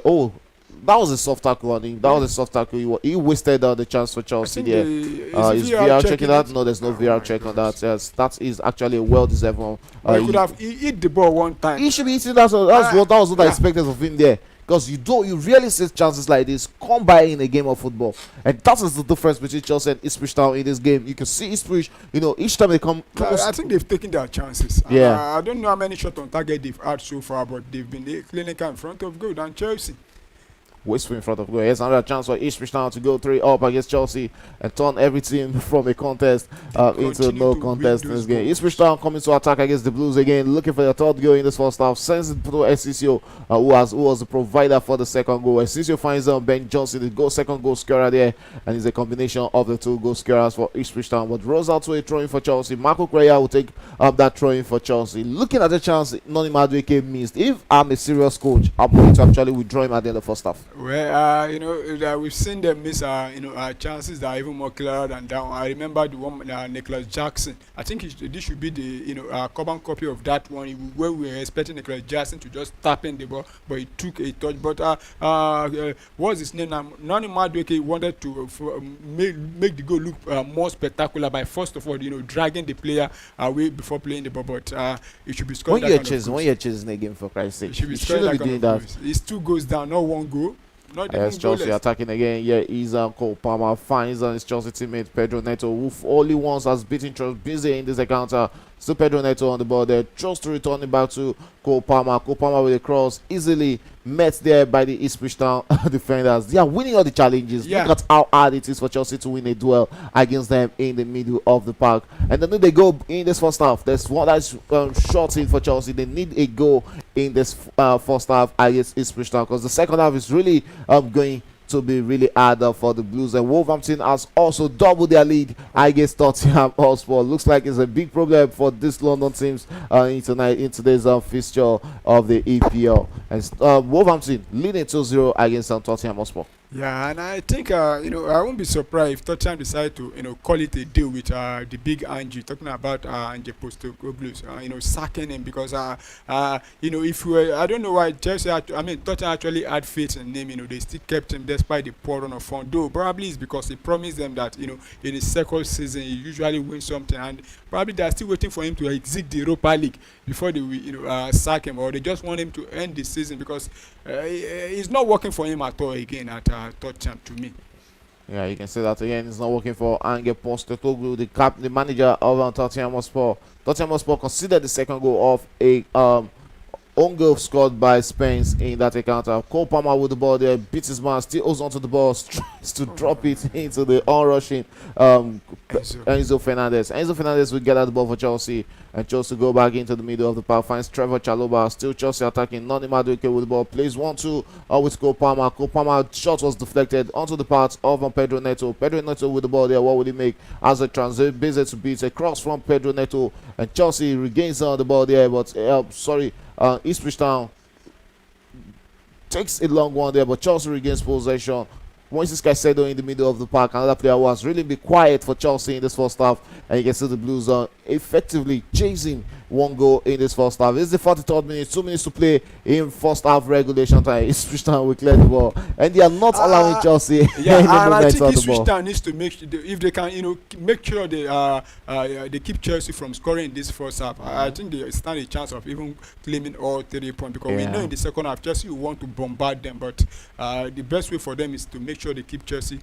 That was a soft tackle on him. That was a soft tackle. He wasted the chance for Chelsea there. Is VR checking that? No, there's no VR check on that. Yes, that is actually a well-deserved one. He could have hit the ball one time. He should be hitting that. That was what I expected of him there. Because you really see chances like this come by in a game of football, and that is the difference between Chelsea and Ipswich Town in this game. You can see Ipswich, each time they come close. I think they've taken their chances. I don't know how many shots on target they've had so far, but they've been clinical in front of goal than Chelsea. Wasteful in front of goal. Here's another chance for Ipswich Town to go 3-up against Chelsea and turn everything from a contest into no contest in this game. Ipswich Town coming to attack against the Blues again, looking for their third goal in this first half. Sends it to Esisio, who was the provider for the second goal. Esisio finds Ben Johnson, the second goal scorer there, and it's a combination of the 2 goal scorers for Ipswich Town. But rolls out to a throw-in for Chelsea. Marco Correa will take up that throw-in for Chelsea. Looking at the chance Noni Madueke missed. If I'm a serious coach, I'm going to actually withdraw him at the end of the first half. Well, we've seen them miss, chances that are even more clearer than that one. I remember the one, Nicholas Jackson. I think this should be the, carbon copy of that one where we were expecting Nicholas Jackson to just tap in the ball, but he took a touch. But what's his name now? Noni Madueke wanted to make the goal look more spectacular by first of all, dragging the player away before playing the ball. But it should be scored. When you're chasing a game, for Christ's sake, you shouldn't be doing that. It's 2 goals down, not 1 goal. Yes, Chelsea attacking again. Yeah, Cole Palmer finds his Chelsea teammate Pedro Neto, who only once has beaten Busy in this encounter. Still Pedro Neto on the ball there, just to return it back to Cole Palmer. Cole Palmer with a cross, easily met there by the Ipswich Town defenders. They are winning all the challenges. Look at how hard it is for Chelsea to win a duel against them in the middle of the park. And then they go in this first half. There's one that's short in for Chelsea. They need a goal in this first half against Ipswich Town, because the second half is really going to be really hard for the Blues. And Wolverhampton has also doubled their lead against Tottenham Hotspur. Looks like it's a big problem for these London teams in today's fixture of the EPL. And Wolverhampton leading 2-0 against Tottenham Hotspur. Yeah, and I think I won't be surprised if Tottenham decide to call it a deal with the big Angie, talking about Ange Postecoglou, sacking him, because if we were, I don't know why Tottenham actually had faith in him. They still kept him despite the poor run of form. Though probably it's because he promised them that in his second season he usually wins something, and probably they're still waiting for him to exit the Europa League before they sack him, or they just want him to end the season, because it's not working for him at all again at Tottenham, to me. Yeah, you can say that again. It's not working for Ange Postecoglou, the manager of Tottenham Hotspur. Tottenham Hotspur considered the second goal of a Own goal scored by Spence in that encounter. Cole Palmer with the ball there, beats his man, still holds onto the ball, tries to drop it into the onrushing Enzo Fernandez. Enzo Fernandez will get at the ball for Chelsea, and Chelsea go back into the middle of the park, finds Trevor Chalobah, still Chelsea attacking. Noni Madueke with the ball, plays 1-2 with Cole Palmer. Cole Palmer shot was deflected onto the path of Pedro Neto. Pedro Neto with the ball there, what will he make? As a transit, busy to beat a cross from Pedro Neto, and Chelsea regains the ball there, but Ipswich Town takes a long one there, but Chelsea regains possession. Moises Caicedo in the middle of the park, another player who has really been quiet for Chelsea in this first half, and you can see the Blues are effectively chasing one goal in this first half. This is the 43rd minute, 2 minutes to play in first half regulation time. Ipswich Town will clear the ball, and they are not allowing Chelsea yeah, any and I movement think on the Ipswich ball. Town needs to make if they can, make sure they keep Chelsea from scoring in this first half. I think they stand a chance of even claiming all 3 points, because we know in the second half Chelsea will want to bombard them, but the best way for them is to make sure they keep Chelsea,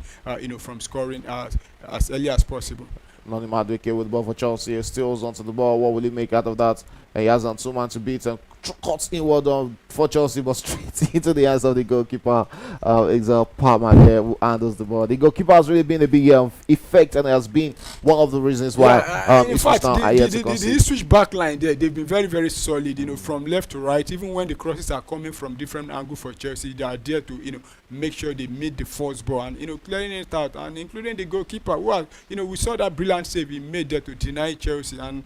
from scoring as early as possible. Noni Madueke with the ball for Chelsea, still holds onto the ball. What will he make out of that? And he has on 2 man to beat and cuts inward for Chelsea, but straight into the hands of the goalkeeper, Exel Palmer there, who handles the ball. The goalkeeper has really been a big effect, and has been one of the reasons why in fact, the Ipswich back line there, they've been very, very solid, from left to right. Even when the crosses are coming from different angles for Chelsea, they are there to, make sure they meet the force ball and, clearing it out, and including the goalkeeper, who, we saw that brilliant save he made there to deny Chelsea, and,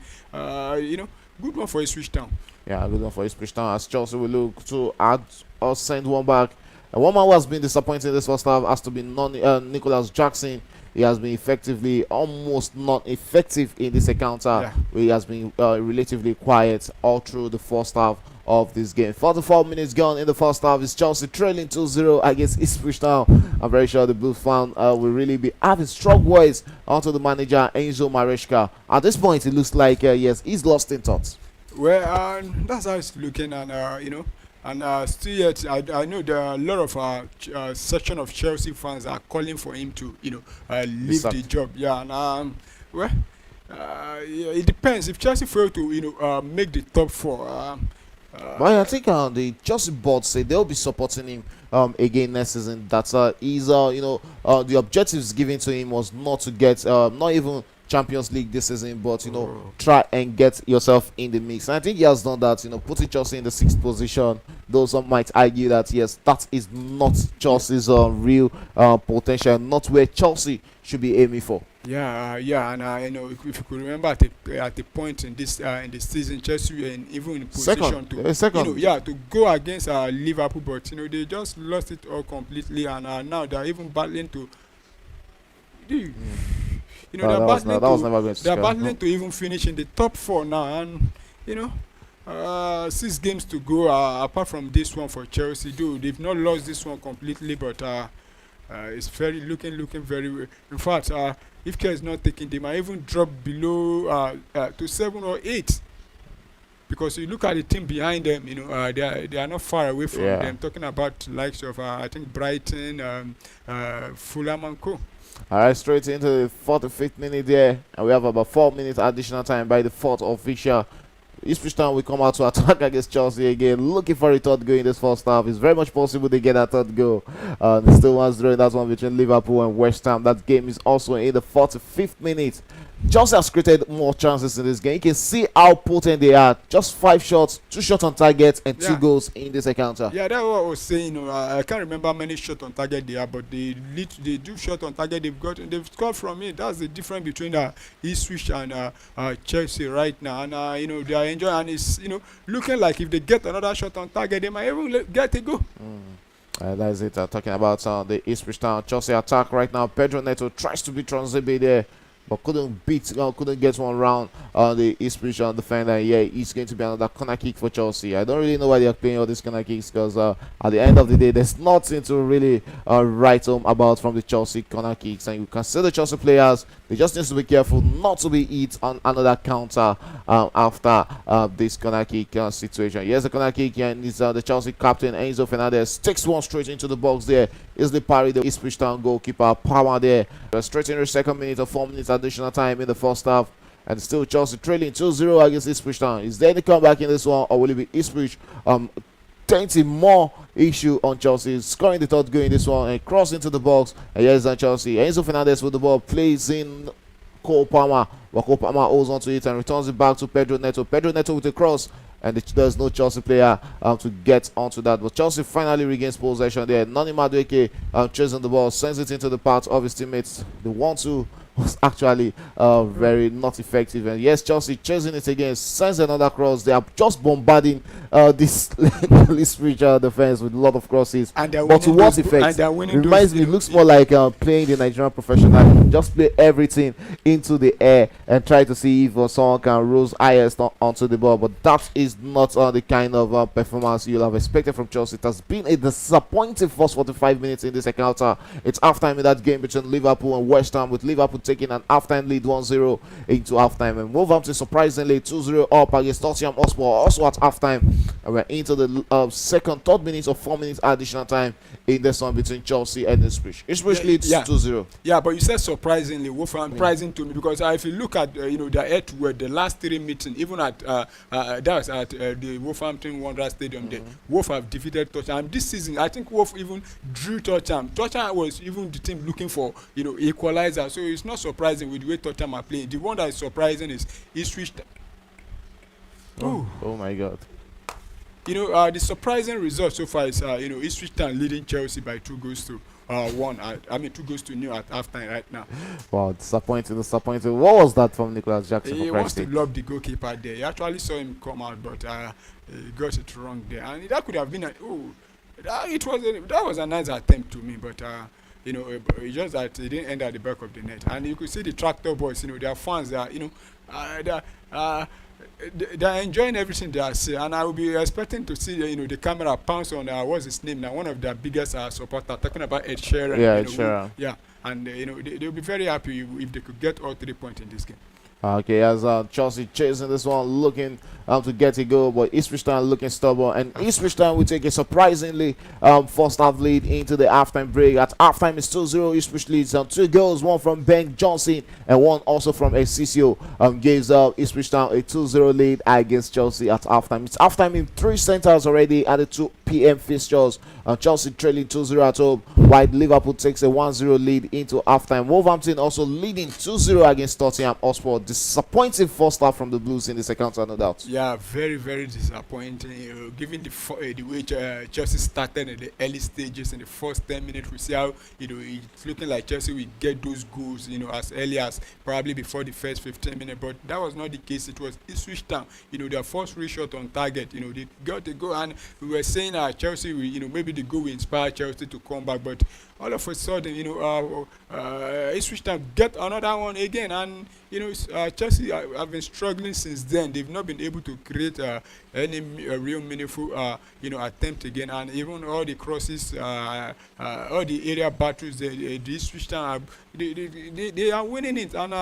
good one for Ipswich Town. Yeah, good one for Ipswich Town, as Chelsea will look to add or send one back. And one man who has been disappointing this first half has to be Nicholas Jackson. He has been effectively almost not effective in this encounter. Yeah. He has been relatively quiet all through the first half of this game. 44 minutes gone in the first half. It's Chelsea trailing 2-0 against Ipswich Town. I'm very sure the Blues fan will really be having strong words onto the manager Enzo Maresca. At this point, it looks like yes, he's lost in thoughts. Well, that's how it's looking, and and still yet, I know there are a lot of section of Chelsea fans are calling for him to leave the job. Yeah, and it depends. If Chelsea fail to make the top four. But I think the Chelsea board say they'll be supporting him again next season. That's the objectives given to him was not to get not even Champions League this season, but try and get yourself in the mix. And I think he has done that, putting Chelsea in the 6th position. Though some might argue that yes, that is not Chelsea's real potential, not where Chelsea should be aiming for. Yeah, and if you could remember at the point in this season, Chelsea were even in position to go against Liverpool, but they just lost it all completely, and now they're even battling to. They're battling to even finish in the top 4 now, and 6 games to go. Apart from this one for Chelsea, they've not lost this one completely, but it's very looking very. In fact, if care is not taken, they might even drop below to 7 or 8. Because you look at the team behind them, they are not far away from them. Talking about likes of I think Brighton, Fulham and Co. All right, straight into the 45th minute there, and we have about 4 minutes additional time by the 4th official. Ipswich Town will come out to attack against Chelsea again, looking for a third goal in this first half. It's very much possible they get that third goal. There's still 1-0 in that one between Liverpool and West Ham. That game is also in the 45th minute. Chelsea has created more chances in this game. You can see how potent they are. Just 5 shots, 2 shots on target, and 2 goals in this encounter. Yeah, that's what I was saying. I can't remember how many shots on target they are, but they do shot on target. They've scored from it. That's the difference between Ipswich and Chelsea right now. And they are enjoying, and it's looking like if they get another shot on target, they might even get a goal. That is it. Talking about the Ipswich Town Chelsea attack right now. Pedro Neto tries to beat Transibe there, but couldn't get one round the Ipswich defender. Yeah, it's going to be another corner kick for Chelsea. I don't really know why they are playing all these corner kicks, because at the end of the day, there's nothing to really write home about from the Chelsea corner kicks. And you can see the Chelsea players, they just need to be careful not to be hit on another counter after this corner kick situation. Here's the corner kick, and it's the Chelsea captain Enzo Fernandez takes one straight into the box there. Is the parry the Ipswich Town goalkeeper Palmer there. Straight in the 2nd minute of 4 minutes additional time in the first half. and still Chelsea trailing 2-0 against Ipswich Town. Is there any comeback in this one, or will it be Ipswich 20 more issue on Chelsea, scoring the third goal in this one and crossing into the box? And here's on Chelsea. Enzo Fernandez with the ball, plays in Cole Palmer, but Cole Palmer holds onto it and returns it back to Pedro Neto. Pedro Neto with a cross, and there's no Chelsea player to get onto that. But Chelsea finally regains possession there. Nani Madueke chasing the ball, sends it into the path of his teammates. The 1-2 was actually very not effective. And yes, Chelsea chasing it again, sends another cross. They are just bombarding this spiritual defense with a lot of crosses. And but to what effect? Reminds me, it looks more like playing the Nigerian professional. Just play everything into the air and try to see if someone can rose highest onto the ball. But that is not the kind of performance you'll have expected from Chelsea. It has been a disappointing first 45 minutes in this encounter. It's halftime in that game between Liverpool and West Ham, with Liverpool taking an halftime lead 1-0 into halftime, and Wolverhampton surprisingly 2-0 up against Tottenham Hotspur also at halftime. And we're into the third minute or 4 minutes additional time in this one between Chelsea and Ipswich. Ipswich leads 2-0. Yeah, but you said surprisingly. Wolverhampton surprising to me, because if you look at the head-to-head, the last 3 meetings, even at that was at the Wolverhampton Wanderers Stadium, there Wolf have defeated Tottenham this season. I think Wolf even drew Tottenham. Tottenham was even the team looking for equalizer, so it's not surprising with the way Tottenham are playing. The one that is surprising is Ipswich. Oh my God. The surprising result so far is Ipswich Town leading Chelsea by 2-1. 2-0 at halftime right now. Wow, disappointing. What was that from Nicholas Jackson? He wants to lob the goalkeeper there. He actually saw him come out, but he got it wrong there, and that could have been that was a nice attempt to me, but it's just that it didn't end at the back of the net. And you could see the tractor boys, their fans, they're enjoying everything they are seeing, and I will be expecting to see the camera pounce on what's his name now, one of their biggest supporters, talking about Ed Sheeran. Ed Sheeran. And they'll be very happy if they could get all 3 points in this game. Okay, as Chelsea chasing this one, looking to get a goal, but Ipswich Town looking stubborn, and Ipswich Town will take a surprisingly first half lead into the halftime break. At halftime, it's 2-0. Ipswich leads 2 goals, one from Ben Johnson and one also from Ecisio. Gives Ipswich Town a 2-0 lead against Chelsea at halftime. It's halftime in 3 centres already at the 2 p.m. fixtures. Chelsea trailing 2-0 at home, while Liverpool takes a 1-0 lead into halftime. Wolverhampton also leading 2-0 against Tottenham Hotspur. Disappointing first half from the Blues in this encounter, no doubt. Yeah, very, very disappointing. Given the way Chelsea started in the early stages, in the first 10 minutes, we see how it's looking like Chelsea will get those goals as early as probably before the first 15 minutes, but that was not the case. It was Ipswich Town, their first real shot on target. They got the goal, and we were saying Chelsea will, maybe the goal will inspire Chelsea to come back, but all of a sudden, Ipswich Town get another one again, and Chelsea have been struggling since then. They've not been able to create any real meaningful attempt again, and even all the crosses, all the area battles, the Ipswich Town they are winning it, and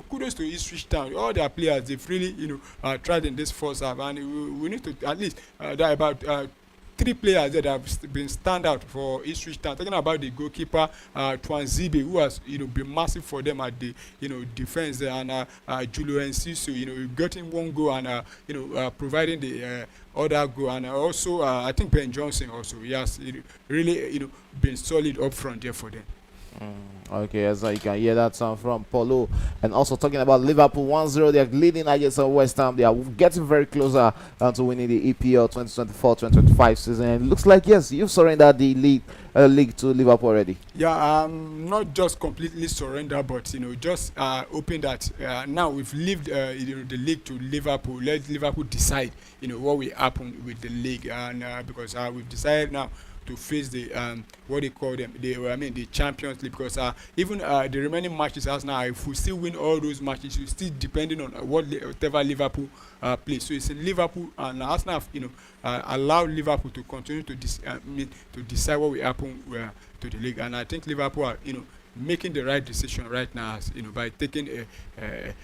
kudos to Ipswich Town. All their players, they've really tried in this first half, and we need to at least that about 3 players that have been standout for Ipswich Town. Talking about the goalkeeper Twanzibe, who has been massive for them at the defense there, and Julio Enciso, getting 1 goal and providing the other goal, and also I think Ben Johnson also, he has really been solid up front there for them. Okay, as you can hear that sound from Paulo. And also talking about Liverpool 1-0, they are leading against West Ham. They are getting very closer to winning the EPL 2024-2025 season. And it looks like, yes, you've surrendered the league to Liverpool already. Yeah, not just completely surrender, but just hoping that now we've left the league to Liverpool. Let Liverpool decide what will happen with the league, and because we've decided now to face the what they call them, the Champions League, because even the remaining matches as now, if we still win all those matches, it's still depending on whatever Liverpool plays. So it's in Liverpool, and Arsenal allow Liverpool to continue to decide what will happen to the league, and I think Liverpool are making the right decision right now, by taking a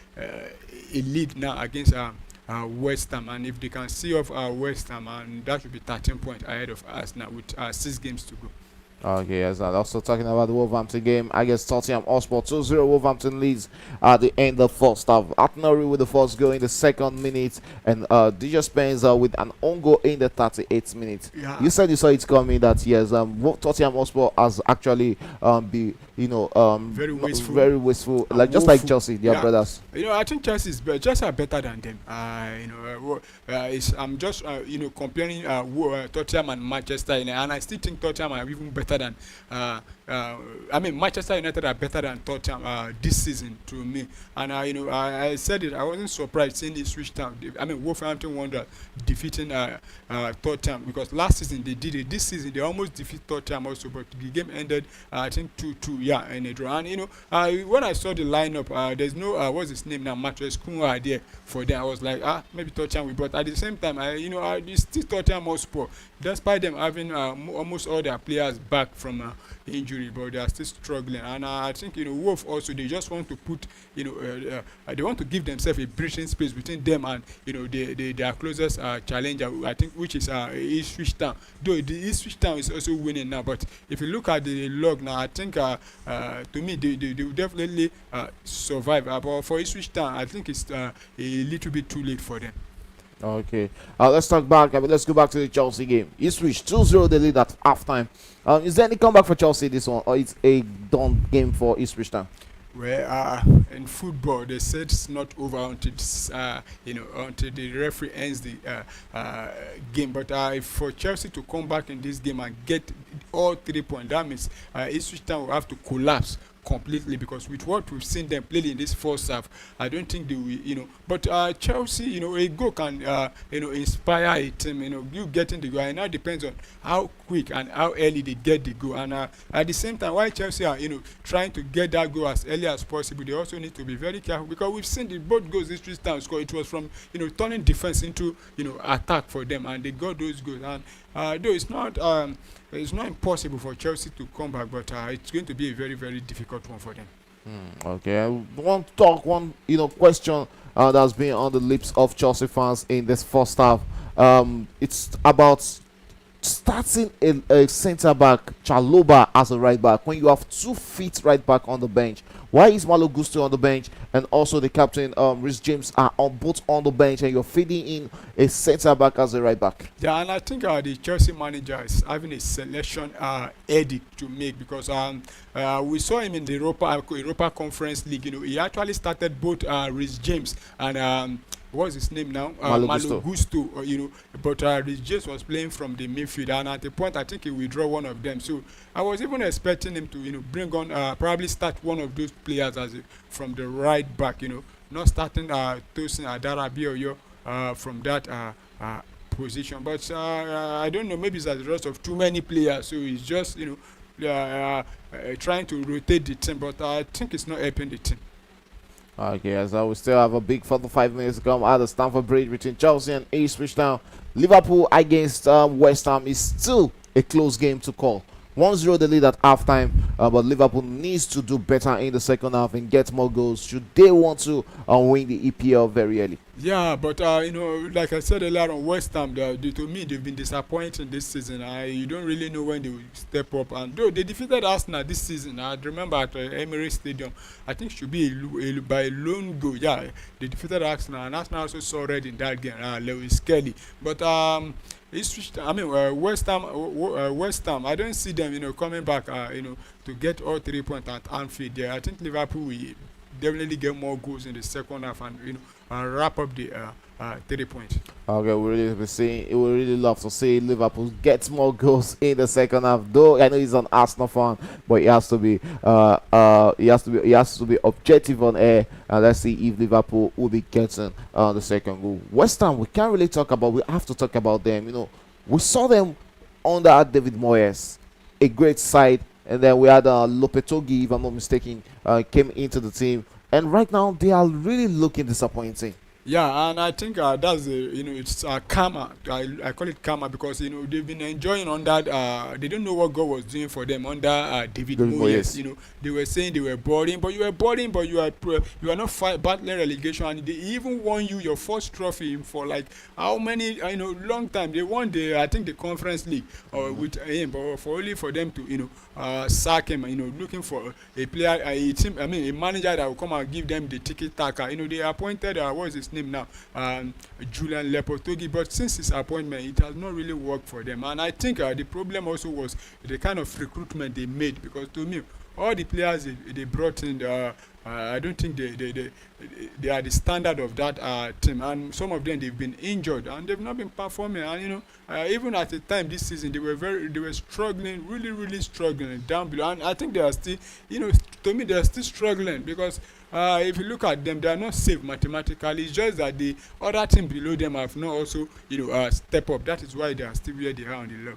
lead now against West Ham, and if they can see off West Ham, and that should be 13 points ahead of us now with 6 games to go. Okay, yes, and also talking about the Wolverhampton game, I guess Tottenham Hotspur 2-0 Wolverhampton leads at the end of first half. Atnori with the first goal in the second minute, and DJ Spencer with an own goal in the 38th minute. Yeah. You said you saw it coming that yes, Tottenham Hotspur has actually be Very wasteful. very wasteful, And like just like woeful. Chelsea, their Yeah. brothers. I think Chelsea are better than them. I'm just comparing Tottenham and Manchester United, and I still think Tottenham are even better than. Manchester United are better than Tottenham this season to me. And I said it. I wasn't surprised seeing Ipswich Town. Wolverhampton Wanderers defeating Tottenham, because last season they did it. This season they almost defeat Tottenham also, but the game ended I think 2-2. Yeah, in a draw. And when I saw the lineup, there's no what's his name now, Mattress Kunwa there for them. I was like, maybe Tottenham will, but at the same time, it's still Tottenham Hotspur, despite them having almost all their players back from injury, but they are still struggling. And I think Wolf also, they just want to put they want to give themselves a breathing space between them and their closest challenger, I think, which is Ipswich Town. Though the Ipswich Town is also winning now, but if you look at the log now, I think to me they will definitely survive. But for Ipswich Town, I think it's a little bit too late for them. Okay, let's talk back. Let's go back to the Chelsea game. Ipswich 2-0 the lead at halftime. Is there any comeback for Chelsea this one, or it's a done game for Ipswich Town? Where in football they said it's not over until until the referee ends the game. But for Chelsea to come back in this game and get all 3 points, that means Ipswich Town will have to collapse completely, because with what we've seen them play in this first half, I don't think they will. But Chelsea, a goal can inspire a team. You getting the goal, and now depends on how quick and how early they get the goal. And at the same time, while Chelsea are trying to get that goal as early as possible, they also need to be very careful, because we've seen the both goals this time score. It was from turning defense into attack for them, and they got those goals. And though it's not impossible for Chelsea to come back, but it's going to be a very, very difficult one for them. Okay, one question that's been on the lips of Chelsea fans in this first half. It's about starting a centre back, Chaloba, as a right back when you have 2 fit right back on the bench. Why is Malo Gusto on the bench, and also the captain Rhys James are both on the bench, and you're feeding in a centre back as a right back? Yeah, and I think the Chelsea manager is having a selection edict to make, because we saw him in the Europa Conference League. He actually started both Rhys James and what's his name now? Malo Gusto. But Rhys James was playing from the midfield, and at the point I think he withdrew one of them. So I was even expecting him to bring on probably start one of those players from the right back. Not starting Tosin Adarabi from that position. But I don't know. Maybe it's as a result of too many players. So he's just trying to rotate the team. But I think it's not helping the team. Okay, so we still have a big 45 minutes to come at the Stamford Bridge between Chelsea and Ipswich Town. Liverpool against West Ham is still a close game to call. 1-0 the lead at halftime, but Liverpool needs to do better in the second half and get more goals should they want to win the EPL very early. Yeah, but like I said earlier on, West Ham, to me, they've been disappointing this season. You don't really know when they will step up. And though they defeated Arsenal this season, I remember at Emirates Stadium, I think it should be by a lone goal. Yeah, they defeated Arsenal, and Arsenal also saw red in that game. Lewis Kelly, but West Ham. I don't see them, coming back, to get all 3 points at Anfield. Yeah, I think Liverpool will definitely get more goals in the second half and wrap up the 3 points. Okay, we really love to see Liverpool get more goals in the second half. Though I know he's an Arsenal fan, but he has to be objective on air. And let's see if Liverpool will be getting the second goal. West Ham, we can't really talk about. We have to talk about them. We saw them under David Moyes, a great side, and then we had Lopetegui, if I'm not mistaken, came into the team, and right now they are really looking disappointing. Yeah, and I think that's it's karma. I call it karma because they've been enjoying on that. They don't know what God was doing for them under David David Moyes. Moyes. They were saying they were boring, but you were boring, but you are not battling relegation, and they even won you your first trophy for like how many long time. They won the I think the Conference League with him, but for only for them to sack him. Looking for a player, a team. I mean, a manager that will come and give them the tiki taka. They appointed what is his name now, Julian Lepotogi. But since his appointment, it has not really worked for them. And I think the problem also was the kind of recruitment they made. Because to me, all the players they brought in, I don't think they are the standard of that team. And some of them they've been injured and they've not been performing. And even at the time this season, they were struggling, really, really struggling down below. And I think they are still, to me, they are still struggling because. If you look at them, they are not safe mathematically. It's just that the other team below them have not also, step up. That is why they are still where they are on the low.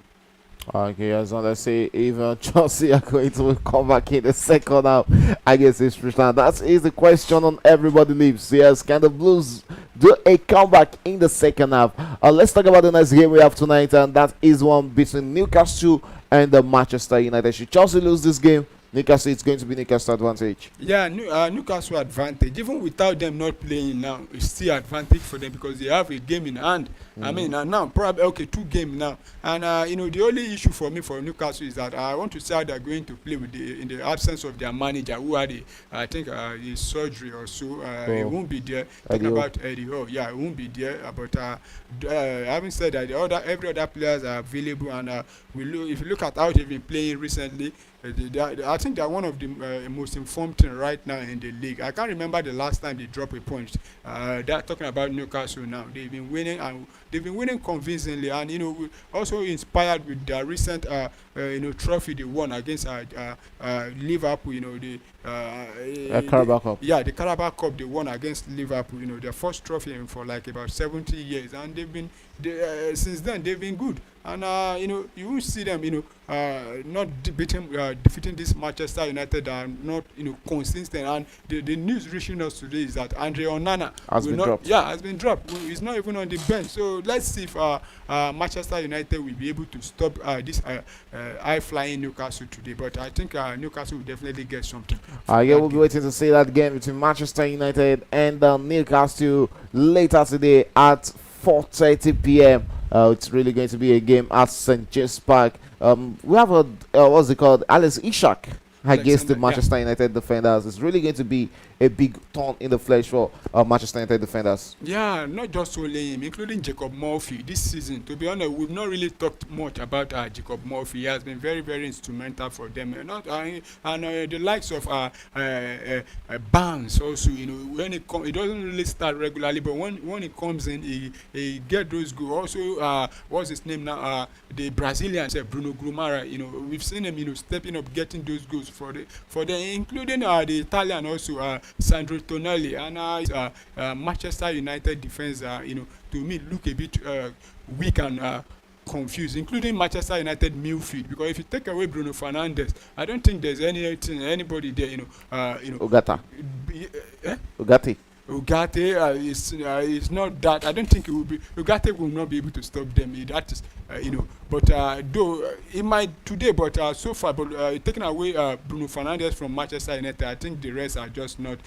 Okay, as long as say if Chelsea are going to come back in the second half against Ipswich Town, that is the question on everybody's lips. Yes, can the Blues do a comeback in the second half? Let's talk about the next game we have tonight, and that is one between Newcastle and the Manchester United. Should Chelsea lose this game, Newcastle, it's going to be Newcastle advantage. Yeah, Newcastle advantage. Even without them not playing now, it's still advantage for them because they have a game in hand. I mean, now probably okay, 2 games now, and the only issue for me for Newcastle is that I want to see how they're going to play with in the absence of their manager, who had I think his surgery or so. He won't be there. Talking about Eddie Howe, yeah, he won't be there. But having said that, every other players are available, and if you look at how they've been playing recently. I think they're one of the most informed team right now in the league. I can't remember the last time they dropped a point. They're talking about Newcastle now. They've been winning and they've been winning convincingly, and also inspired with their recent trophy they won against Liverpool. The Carabao Cup. Yeah, the Carabao Cup they won against Liverpool. Their first trophy for like about 70 years, and they've been since then they've been good. And you will see them not defeating this Manchester United and not consistent. And the news reaching us today is that Andre Onana has been dropped. He's not even on the bench. So let's see if Manchester United will be able to stop this high flying Newcastle today. But I think Newcastle will definitely get something. Yeah, we'll be waiting to see that game between Manchester United and Newcastle later today at 4:30 p.m. It's really going to be a game at St. James Park. We have what's it called? Alex Ishak against the Manchester United defenders. It's really going to be a big thorn in the flesh for Manchester United defenders. Yeah, not just only him, including Jacob Murphy this season. To be honest, we've not really talked much about Jacob Murphy. He has been very, very instrumental for them. The likes of Barnes also. When it doesn't really start regularly, but when it comes in, he get those goals. Also, what's his name now? The Brazilian, Bruno Grumara. We've seen him, stepping up, getting those goals for them, including the Italian also. Sandro Tonali and Manchester United defense, to me, look a bit weak and confused, including Manchester United midfield. Because if you take away Bruno Fernandes, I don't think there's anybody there. Ogata. Ogati. Ugarte is not that. I don't think it will be. Ugarte will not be able to stop them. That is, But though it might today, but so far, but taking away Bruno Fernandes from Manchester United, I think the rest are just not,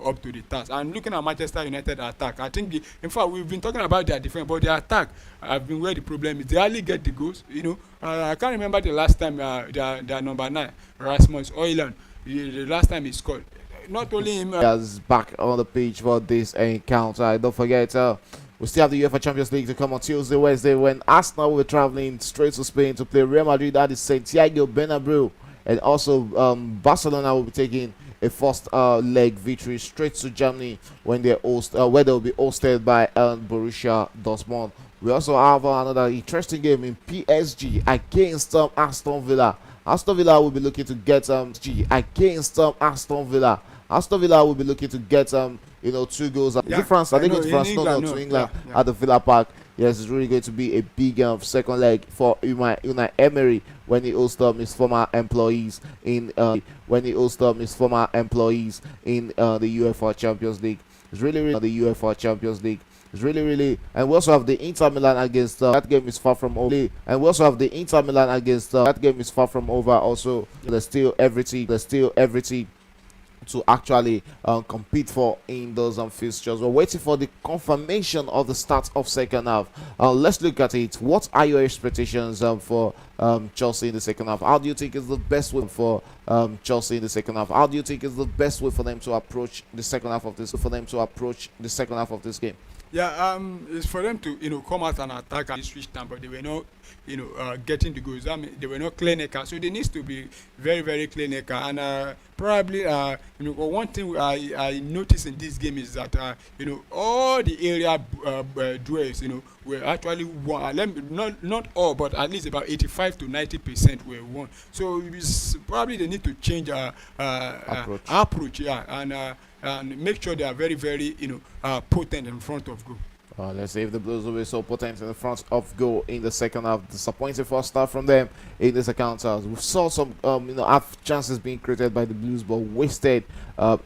up to the task. And looking at Manchester United attack, I think in fact we've been talking about their defense, but their attack have been where the problem is. They hardly get the goals. I can't remember the last time their number 9, Rasmus Højlund, the last time he scored. Not only him. Is back on the pitch for this encounter. Don't forget, we still have the UEFA Champions League to come on Tuesday, Wednesday, when Arsenal will be traveling straight to Spain to play Real Madrid. That is Santiago Bernabeu, and also Barcelona will be taking a first leg victory straight to Germany when they where they will be hosted by Borussia Dortmund. We also have another interesting game in PSG against Aston Villa. Aston Villa will be looking to get against Aston Villa. Aston Villa will be looking to get 2 goals. Is it France? Are they going to France? No, to England at the Villa Park. Yes, it's really going to be a big second leg for Unai Emery when he hosts his former employees in the UEFA Champions League. It's really the UEFA Champions League. It's really, and we also have the Inter Milan against that game is far from over. And we also have the Inter Milan against that game is far from over. Also, there's still everything to actually compete for in those fixtures. We're waiting for the confirmation of the start of second half. Let's look at it. What are your expectations for Chelsea in the second half? How do you think is the best way for Chelsea in the second half? How do you think is the best way for them to approach the second half of this game? Yeah, it's for them to come out and attack and Ipswich Town, but they were not getting the goals. I mean, they were not clinical, so they need to be very clinical. And probably one thing I noticed in this game is that all the area duels were actually won. Not all, but at least about 85 to 90% were won. So it's probably they need to change approach, yeah, and make sure they are very potent in front of goal. Let's see if the Blues will be so potent in the front of goal in the second half. Disappointing first start from them in this account. We saw some half chances being created by the Blues, but wasted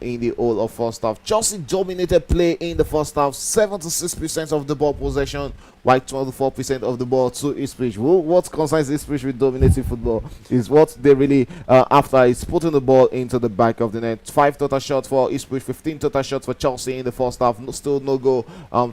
in the whole of first half. Chelsea dominated play in the first half. 76% of the ball possession, while 24% of the ball to Ipswich. What concerns Ipswich with dominating football is what they really after is putting the ball into the back of the net. 5 total shots for Ipswich, 15 total shots for Chelsea in the first half. Still no goal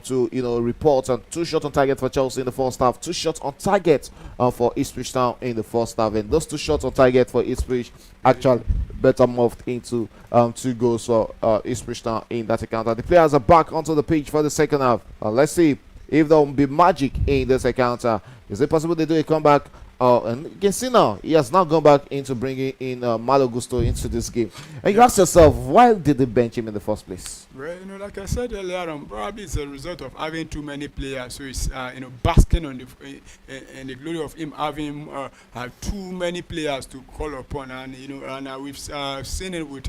to report, and 2 shots on target for Chelsea in the first half, 2 shots on target for Ipswich Town in the first half, and those 2 shots on target for Ipswich actually better morphed into 2 goals for Ipswich Town in that account. The players are back onto the pitch for the second half. Let's see if there will be magic in this encounter. Is it possible they do a comeback? And you can see now he has now gone back into bringing in Malo Gusto into this game. And you ask yourself, why did they bench him in the first place? Well, like I said earlier on, probably it's a result of having too many players. So it's basking on the glory of him having too many players to call upon, and we've seen it with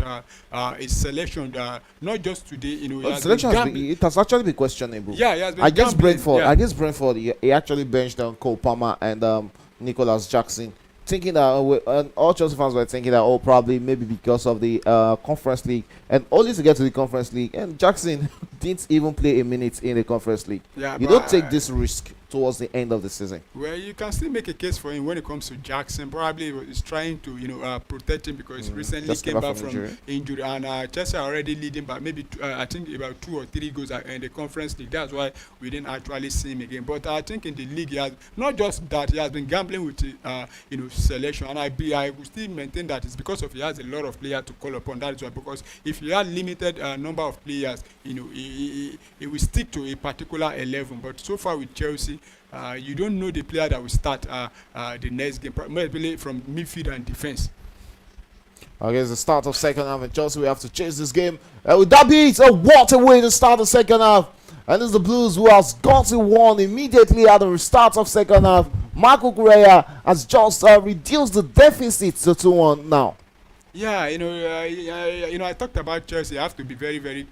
his selection. Not just today, his selection it has actually been questionable. Yeah, he has been against Brentford, he actually benched Cole Palmer and Nicholas Jackson, thinking that and all Chelsea fans were thinking that probably maybe because of the Conference League, and only to get to the Conference League, and Jackson didn't even play a minute in the Conference League. Yeah, you don't take this risk towards the end of the season. Well, you can still make a case for him when it comes to Jackson. Probably he's trying to protect him because he recently came back from injury, and Chelsea are already leading by maybe I think about 2 or 3 goals in the Conference League. That's why we didn't actually see him again. But I think in the league, he has not just that, he has been gambling with selection, and I will still maintain that it's because of he has a lot of players to call upon. That is why, because if he had limited number of players, he will stick to a particular 11. But so far with Chelsea, you don't know the player that will start the next game, probably from midfield and defense. Okay, it's the start of second half, and Chelsea we have to chase this game. With that beat, what a way to start the second half. And it's the Blues who has gotten one immediately at the start of second half. Marco Correa has just reduced the deficit to 2-1 now. Yeah, I talked about Chelsea. You have to be very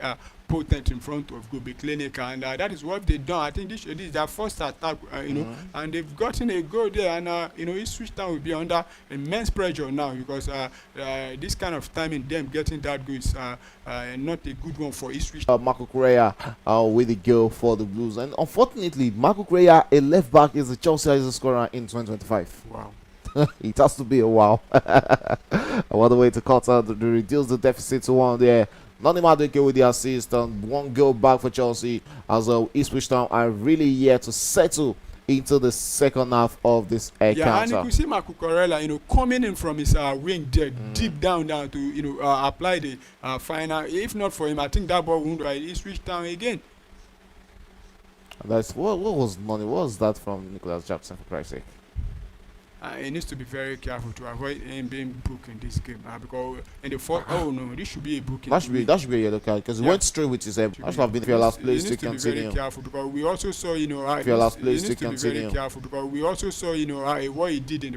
potent in front of goal, be clinical, and that is what they've done. I think this is their first attack, and they've gotten a goal there, and Ipswich Town will be under immense pressure now because this kind of timing, them getting that goal is not a good one for Ipswich. Marco Correa with the goal for the Blues, and unfortunately, Marco Correa, a left back, is the Chelsea highest scorer in 2025. Wow. It has to be a wow. What a way to cut out to reduce the deficit to 1 there. Nani Madueke with the assist, and 1 goal back for Chelsea as Ipswich Town are really here to settle into the second half of this encounter. Yeah, and you can see Marco Corella, coming in from his wing there, deep down to apply the final. If not for him, I think that ball wouldn't by Ipswich Town again. That's what was Nani? What was that from Nicholas Jackson, for Christ's sake? He needs to be very careful to avoid him being booked in this game because in the fourth, this should be a booking. That should be a yellow card because he went straight with his head. That should have been fearless place to continue. He needs to be very careful because we also saw fearless place to continue. Be very careful because we also saw what he did in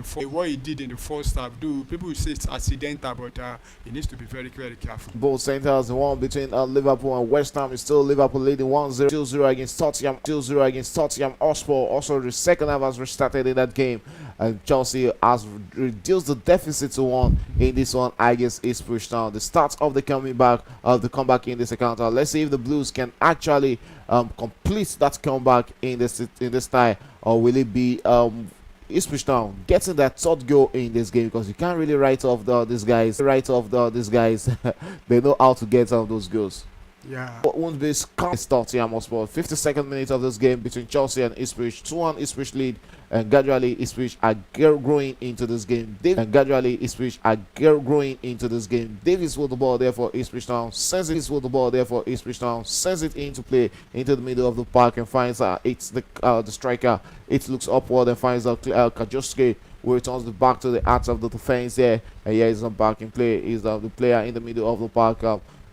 the first half. People say it's accidental, but he needs to be very careful. Both centers, the one between Liverpool and West Ham is still Liverpool leading 1-0, 2-0 against Tottenham, 2-0 against Tottenham Hotspur. Also, the second half has restarted in that game. and Chelsea has reduced the deficit to 1 in this one against Ipswich Town. The start of the comeback in this encounter. Let's see if the Blues can actually complete that comeback in this tie, or will it be Ipswich Town getting that third goal in this game, because you can't really write off these guys. They know how to get out those goals. Yeah. What won't be Tottenham Hotspur. 52nd minute of this game between Chelsea and Ipswich. 2-1 Ipswich lead, and gradually Ipswich are growing into this game. Davis with the ball there for Ipswich Town. Sends it into play into the middle of the park and finds it's the striker. It looks upward and finds Kajuski, who returns the back to the heart of the defense there. And here he's not back in play. He's the player in the middle of the park.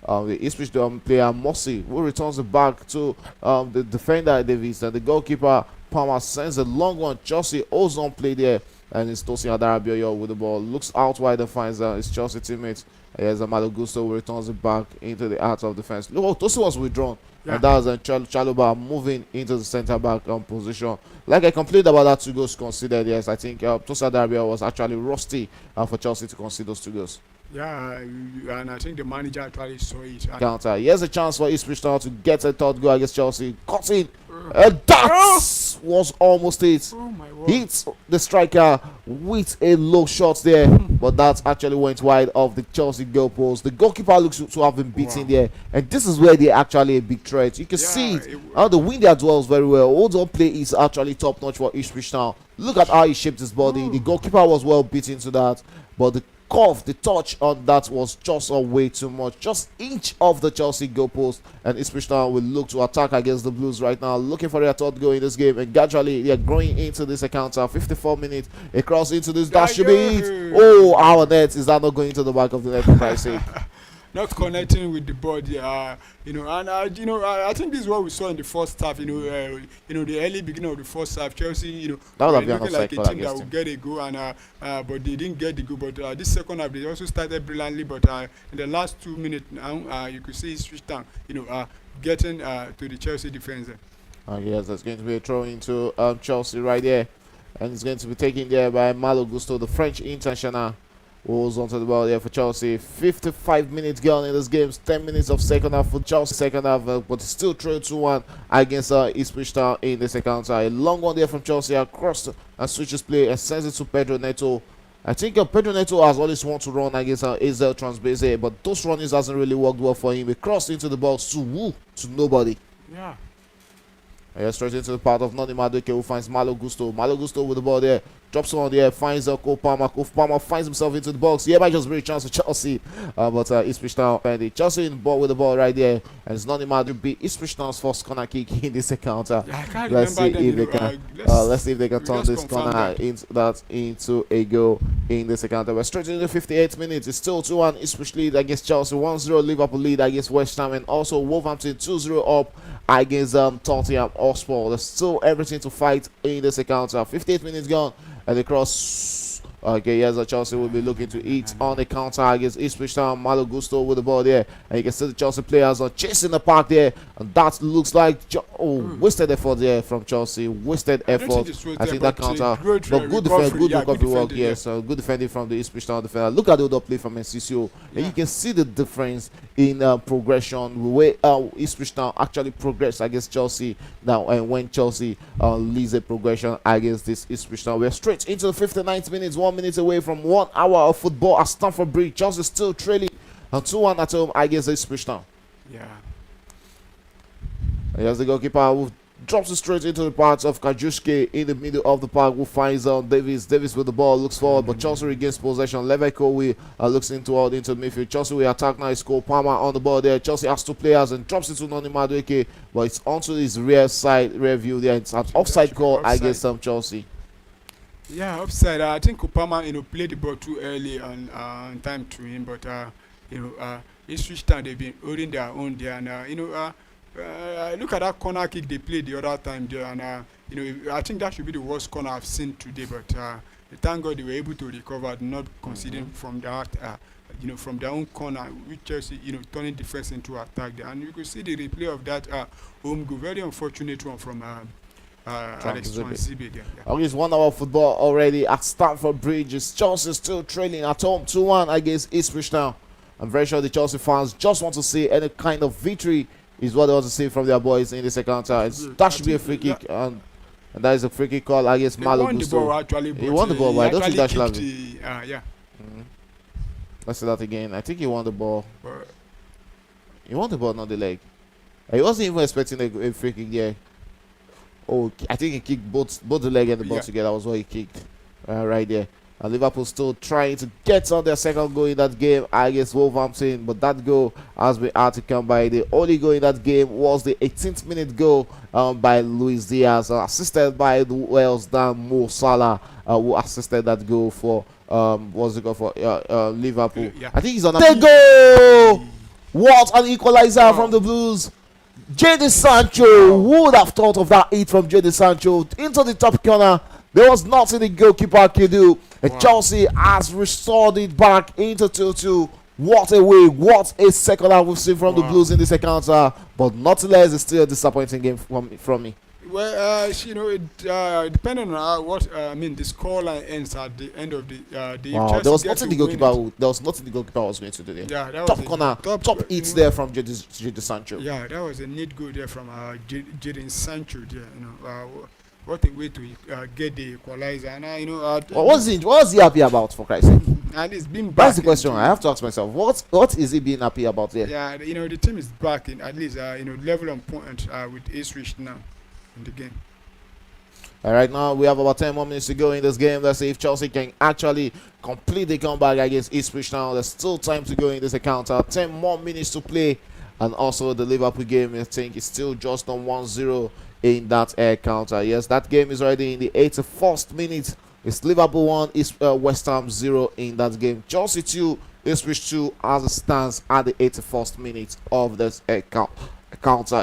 The Ipswich player Mossy, who returns it back to the defender Davis, and the goalkeeper Palmer sends a long one. Chelsea holds on play there, and it's Tosin Adarabioyo with the ball. Looks out wide and finds his Chelsea teammates. Here's Amado Gusto, who returns it back into the heart of defense. Look, Tosin was withdrawn. Yeah. And that was Chaluba moving into the centre back position. Like I complained about that 2 goals conceded, yes, I think Tosin Adarabioyo was actually rusty for Chelsea to concede those 2 goals. Yeah, and I think the manager actually saw it. Counter. Here's a chance for Ipswich Town to get a third goal against Chelsea. Cut in. And that was almost it. Oh my word. Hits the striker with a low shot there, but that actually went wide of the Chelsea goal post. The goalkeeper looks to have been beaten there, and this is where they're actually a big threat. You can see it. How the wind there dwells very well. Hold on play is actually top notch for Ipswich Town. Look at how he shaped his body. The goalkeeper was well beaten to that, but the touch on that was just way too much, just inch off the Chelsea goal post, and Ipswich Town will look to attack against the Blues right now, looking for their third goal in this game, and gradually they are growing into this encounter. 54 minutes, across into this, that should be it. Oh, our net is that not going to the back of the net, for Christ's sake. Not connecting with the body, and I think this is what we saw in the first half. The early beginning of the first half, Chelsea, that would looking like a team that would get a goal, and but they didn't get the goal. But this second half, they also started brilliantly. But in the last 2 minutes now, you could see Ipswich Town, getting to the Chelsea defense. Yes, that's going to be a throw into Chelsea right there, and it's going to be taken there by Malo Gusto, the French international. Holds onto the ball there for Chelsea. 55 minutes gone in this game. 10 minutes of second half for Chelsea. Second half, but still trail 2-1 against Ipswich Town in this encounter. A long one there from Chelsea across and switches play and sends it to Pedro Neto. I think Pedro Neto has always wanted to run against Azel Transbase, but those runnings hasn't really worked well for him. He crossed into the box to nobody. Yeah. Straight into the part of Noni Madueke, who finds Malo Gusto. Malo Gusto with the ball there. Drops on the air, finds Cole Palmer. Cole Palmer finds himself into the box. Here might just be a chance for Chelsea. But Ipswich Town and Chelsea in the ball with the ball right there. And it's Noni Madueke be Ipswich Town's first corner kick in this encounter. Yeah, I can't let's see remember if they can. Let's see if they can turn this corner into a goal in this encounter. We're straight into the 58th minute. It's still 2-1 Ipswich lead against Chelsea. 1-0 Liverpool lead against West Ham, and also Wolverhampton 2-0 up against Tottenham Hotspur. There's still everything to fight in this encounter. 58 minutes gone, and the cross. Okay, yes, Chelsea will be looking to eat on the counter against Ipswich Town. Malo Gusto with the ball there, and you can see the Chelsea players are chasing the park there, and that looks like wasted effort there from Chelsea. Wasted effort. I think that counter, but good defense, good recovery work. Yes, good defending from the Ipswich Town defender. Look at the other play from NCCO, and you can see the difference in progression, the way Ipswich Town actually progressed against Chelsea now, and when Chelsea leads a progression against this Ipswich Town. We're straight into the 59th minutes. 1 minute away from 1 hour of football at Stamford Bridge. Chelsea still trailing 2-1 at home against Ipswich Town. Yeah. Here's the goalkeeper who drops it straight into the path of Kajuski in the middle of the park, who finds Davis. Davis with the ball looks forward, but Chelsea regains possession. Leveco looks into midfield. Chelsea will attack now. It's Cole Palmer on the ball there. Chelsea has 2 players and drops it to Noni Madueke, but it's onto his rear view there. It's an offside call against Chelsea. Yeah, offside. I think Kupama, played the ball too early on time to him, but Ipswich Town, they've been holding their own there, and look at that corner kick they played the other time there, and I think that should be the worst corner I've seen today, but thank God they were able to recover, not conceding from that, from their own corner, with Chelsea, turning defense into attack there, and you could see the replay of that home goal, very unfortunate one from Alex Twanzebe. Yeah. Okay, it's 1 hour football already at Stamford Bridge. It's Chelsea still trailing at home 2-1 against Ipswich Town. I'm very sure the Chelsea fans just want to see any kind of victory is what they want to see from their boys in the second half. That should be a free kick, and that is a free kick call against Malo Gusto. He won the ball, but I don't think that should have been. Let's see that again. I think he won the ball. He won the ball, not the leg. He wasn't even expecting a free kick there. Oh, I think he kicked both the leg and the ball together. That was what he kicked right there. And Liverpool still trying to get on their second goal in that game against Wolverhampton, but that goal has been hard to come by. The only goal in that game was the 18th minute goal by Luis Diaz, assisted by the Wales Dan Mo Salah, who assisted that goal for what's it called for Liverpool. I think he's on the goal. What an equalizer from the Blues. Jadon Sancho, who would have thought of that hit from Jadon Sancho into the top corner? There was nothing the goalkeeper could do. Chelsea has restored it back into 2-2. What a way, what a second half we've seen from the Blues in the second half. But nonetheless, it's still a disappointing game from me. Well, depending on what the scoreline ends at the end of the there was nothing the goalkeeper was going to do there. Yeah, that top was corner, top hits there from Jadon Sancho. Yeah, that was a neat goal there from Jadon Sancho there. What a way to get the equalizer. And what was he happy about, for Christ's sake? And it's been back. That's the question I have to ask myself. What is he being happy about there? Yeah, the team is back in at least level on point with Ipswich now in the game. All right, now we have about 10 more minutes to go in this game. Let's see if Chelsea can actually complete the comeback against Ipswich Town. There's still time to go in this encounter. 10 more minutes to play. And also the Liverpool game, I think, is still just on 1-0 in that encounter. Yes, that game is already in the 81st minute. It's Liverpool 1, West Ham 0 in that game. Chelsea 2, Ipswich 2 as it stands at the 81st minute of this encounter.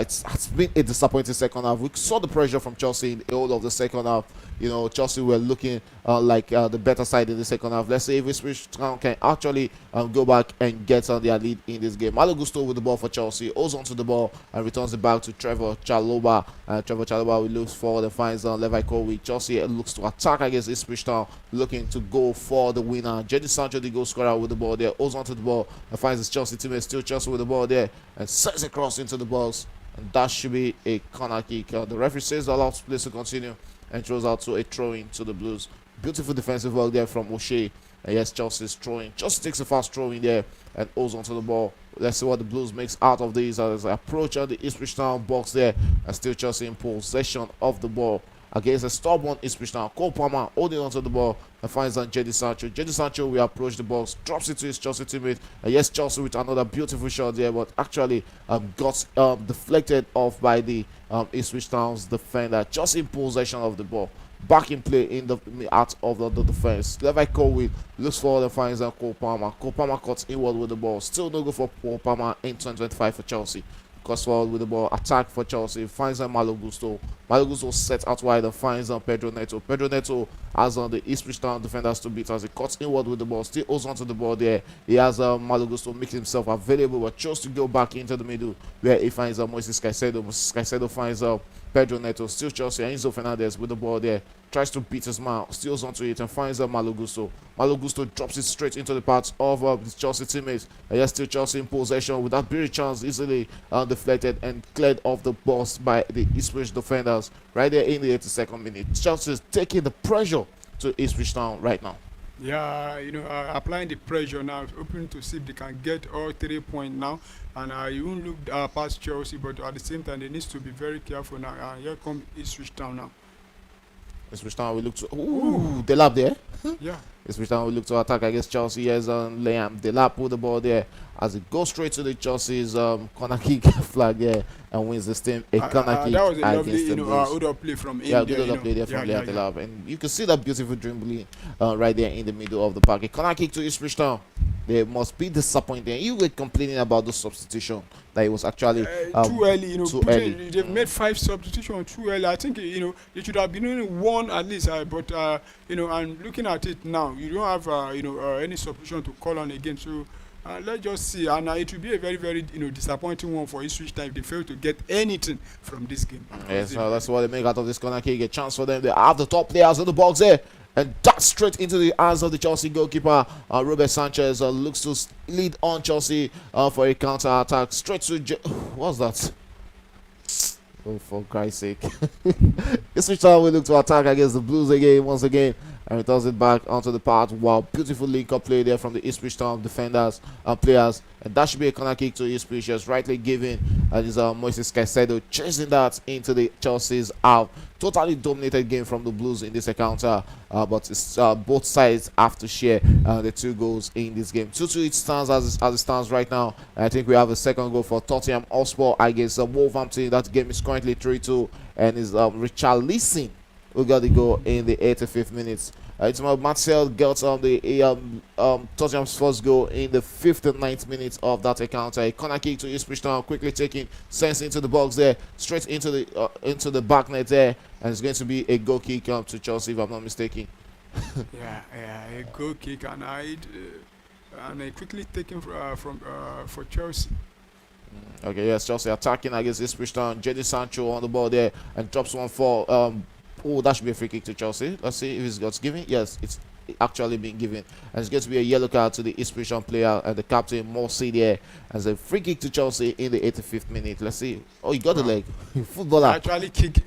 It's been a disappointing second half. We saw the pressure from Chelsea in the whole of the second half. Chelsea were looking like the better side in the second half. Let's see if Ipswich Town can actually go back and get on their lead in this game. Malo Gusto with the ball for Chelsea, holds onto the ball and returns it back to Trevor Chalobah. Trevor Chalobah will look forward and finds Levi Colwill. Chelsea looks to attack against Ipswich Town, looking to go for the winner. Jadon Sancho, the goal scorer, with the ball there, holds onto the ball and finds his Chelsea teammate, still Chelsea with the ball there, and sets it across into the box. And that should be a corner kick. The referee says the allowed play to continue and throws out to a throw-in to the Blues. Beautiful defensive work there from O'Shea. And yes, Chelsea's throwing. Just takes a fast throw-in there and holds onto the ball. Let's see what the Blues makes out of these as they approach the Ipswich Town box there. And still Chelsea in possession of the ball against a stubborn Ipswich Town. Cole Palmer holding onto the ball and finds Jadon Sancho. Jadon Sancho will approach the box, drops it to his Chelsea teammate. And yes, Chelsea with another beautiful shot there, but actually got deflected off by the Ipswich Town's defender. Just in possession of the ball. Back in play in the heart of the defense. Levi Colwill looks forward and finds Cole Palmer. Cole Palmer cuts inward with the ball. Still no go for Cole Palmer in 2025 for Chelsea. Cuts forward with the ball. Attack for Chelsea. Finds Malo Gusto. Malo Gusto sets out wide and finds Pedro Neto. Pedro Neto has the Ipswich Town defenders to beat as he cuts inward with the ball. Still holds onto the ball there. He has Malo Gusto making himself available, but chose to go back into the middle where he finds Moises Caicedo. Moises Caicedo finds Pedro Neto. Still Chelsea. Enzo Fernandez with the ball there. Tries to beat his man, steals onto it and finds Malo Gusto. Malo Gusto drops it straight into the paths of his Chelsea teammates. And yes, still Chelsea in possession with that very chance easily deflected and cleared off the box by the Ipswich defenders right there in the 82nd minute. Chelsea is taking the pressure to Ipswich Town right now. Yeah, applying the pressure now, hoping to see if they can get all 3 points now. And you won't look past Chelsea, but at the same time, they need to be very careful now. Here comes Ipswich Town now. Ipswich Town will look to Delap there. Yeah. Ipswich Town will look to attack against Chelsea. Here's Liam Delap with the ball there as it goes straight to the Chelsea's corner kick flag there and wins this team a corner kick. That was a against lovely, the order play from India. India. Good play there from Liam Delap, and you can see that beautiful dribbling right there in the middle of the park. A corner kick to Ipswich Town. They must be disappointed. You were complaining about the substitution that it was actually too early. Too early. They've made 5 substitutions too early. I think they should have been only 1 at least. But and looking at it now, you don't have any substitution to call on again. So Let's just see, and it will be a very, very disappointing one for Ipswich Town if they fail to get anything from this game. Yes, so that's what they make out of this corner kick. A chance for them. They have the top players in the box there. And that's straight into the hands of the Chelsea goalkeeper. Robert Sanchez looks to lead on Chelsea for a counter attack. Straight to what's that? Oh, for Christ's sake. Ipswich Town will look to attack against the Blues again, once again. And returns it back onto the path. Wow, beautiful link-up play there from the Ipswich Town defenders and players. And that should be a corner kick to Ipswich, just rightly given. And it's Moises Caicedo chasing that into the Chelsea's out. Totally dominated game from the Blues in this encounter. But it's, both sides have to share the 2 goals in this game. 2-2 it stands as it stands right now. And I think we have a second goal for Tottenham Hotspur against Wolverhampton. That game is currently 3-2. And is Richarlison who got the goal in the 85th minute. It's Marcel got the Tottenham's first goal in the 59th minute of that encounter. A corner kick to Ipswich Town, quickly taking sense into the box there, straight into the back net there, and it's going to be a goal kick to Chelsea, if I'm not mistaken. Yeah, a goal kick, and I quickly taken for Chelsea. Okay, yes, Chelsea attacking against Ipswich Town. Jadon Sancho on the ball there and drops one for oh, that should be a free kick to Chelsea. Let's see if it's got given. Yes, it's actually been given. And it's going to be a yellow card to the Ipswich Town player and the captain, Morsi, there. As a free kick to Chelsea in the 85th minute. Let's see. Oh, he got the leg. Footballer. Actually kicked,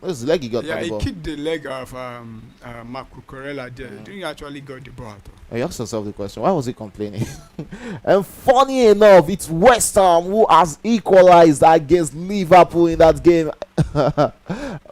What's the leg he got? Yeah, he kicked the leg of Marco Corella there. Didn't he actually got the ball at all? I asked yourself the question, why was he complaining? And funny enough, it's West Ham who has equalized against Liverpool in that game.